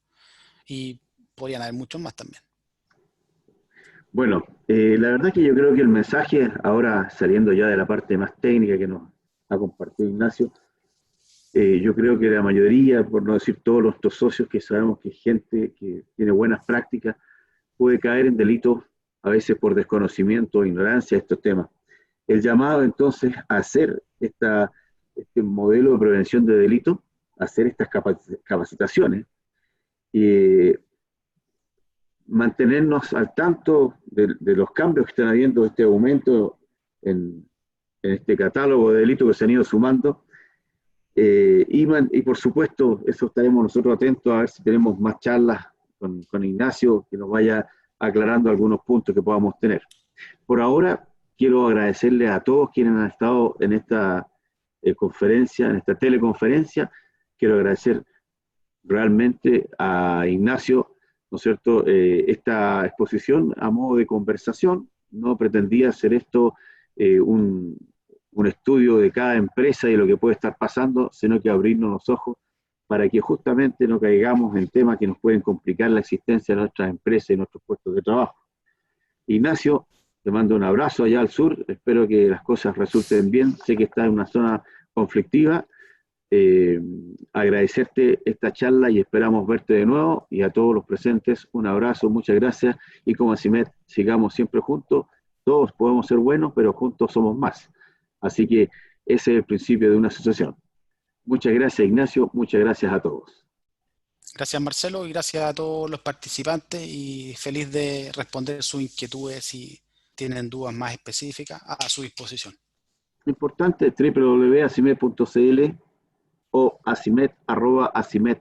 y podrían haber muchos más también. Bueno, la verdad que yo creo que el mensaje, ahora saliendo ya de la parte más técnica que nos ha compartido Ignacio, yo creo que la mayoría, por no decir todos nuestros socios, que sabemos que gente que tiene buenas prácticas puede caer en delitos, a veces por desconocimiento o ignorancia de estos temas. El llamado entonces a hacer este modelo de prevención de delitos, a hacer estas capacitaciones, y mantenernos al tanto de los cambios que están habiendo, este aumento en este catálogo de delitos que se han ido sumando. Y por supuesto, eso estaremos nosotros atentos a ver si tenemos más charlas con Ignacio, que nos vaya aclarando algunos puntos que podamos tener. Por ahora, quiero agradecerle a todos quienes han estado en esta conferencia, en esta teleconferencia. Quiero agradecer realmente a Ignacio, ¿no es cierto?, esta exposición a modo de conversación. No pretendía hacer esto un, un estudio de cada empresa y lo que puede estar pasando, sino que abrirnos los ojos para que justamente no caigamos en temas que nos pueden complicar la existencia de nuestras empresas y nuestros puestos de trabajo. Ignacio, te mando un abrazo allá al sur, espero que las cosas resulten bien, sé que estás en una zona conflictiva, agradecerte esta charla y esperamos verte de nuevo, y a todos los presentes un abrazo, muchas gracias, y como ACIMED sigamos siempre juntos, todos podemos ser buenos, pero juntos somos más. Así que ese es el principio de una asociación. Muchas gracias, Ignacio, muchas gracias a todos. Gracias, Marcelo, y gracias a todos los participantes, y feliz de responder sus inquietudes si tienen dudas más específicas a su disposición. Lo importante es www.acimed.cl o acimed@acimed,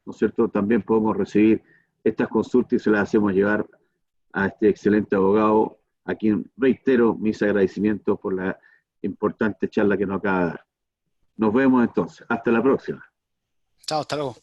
¿no es cierto? También podemos recibir estas consultas y se las hacemos llegar a este excelente abogado, a quien reitero mis agradecimientos por la importante charla que nos acaba de dar. Nos vemos entonces. Hasta la próxima. Chao, hasta luego.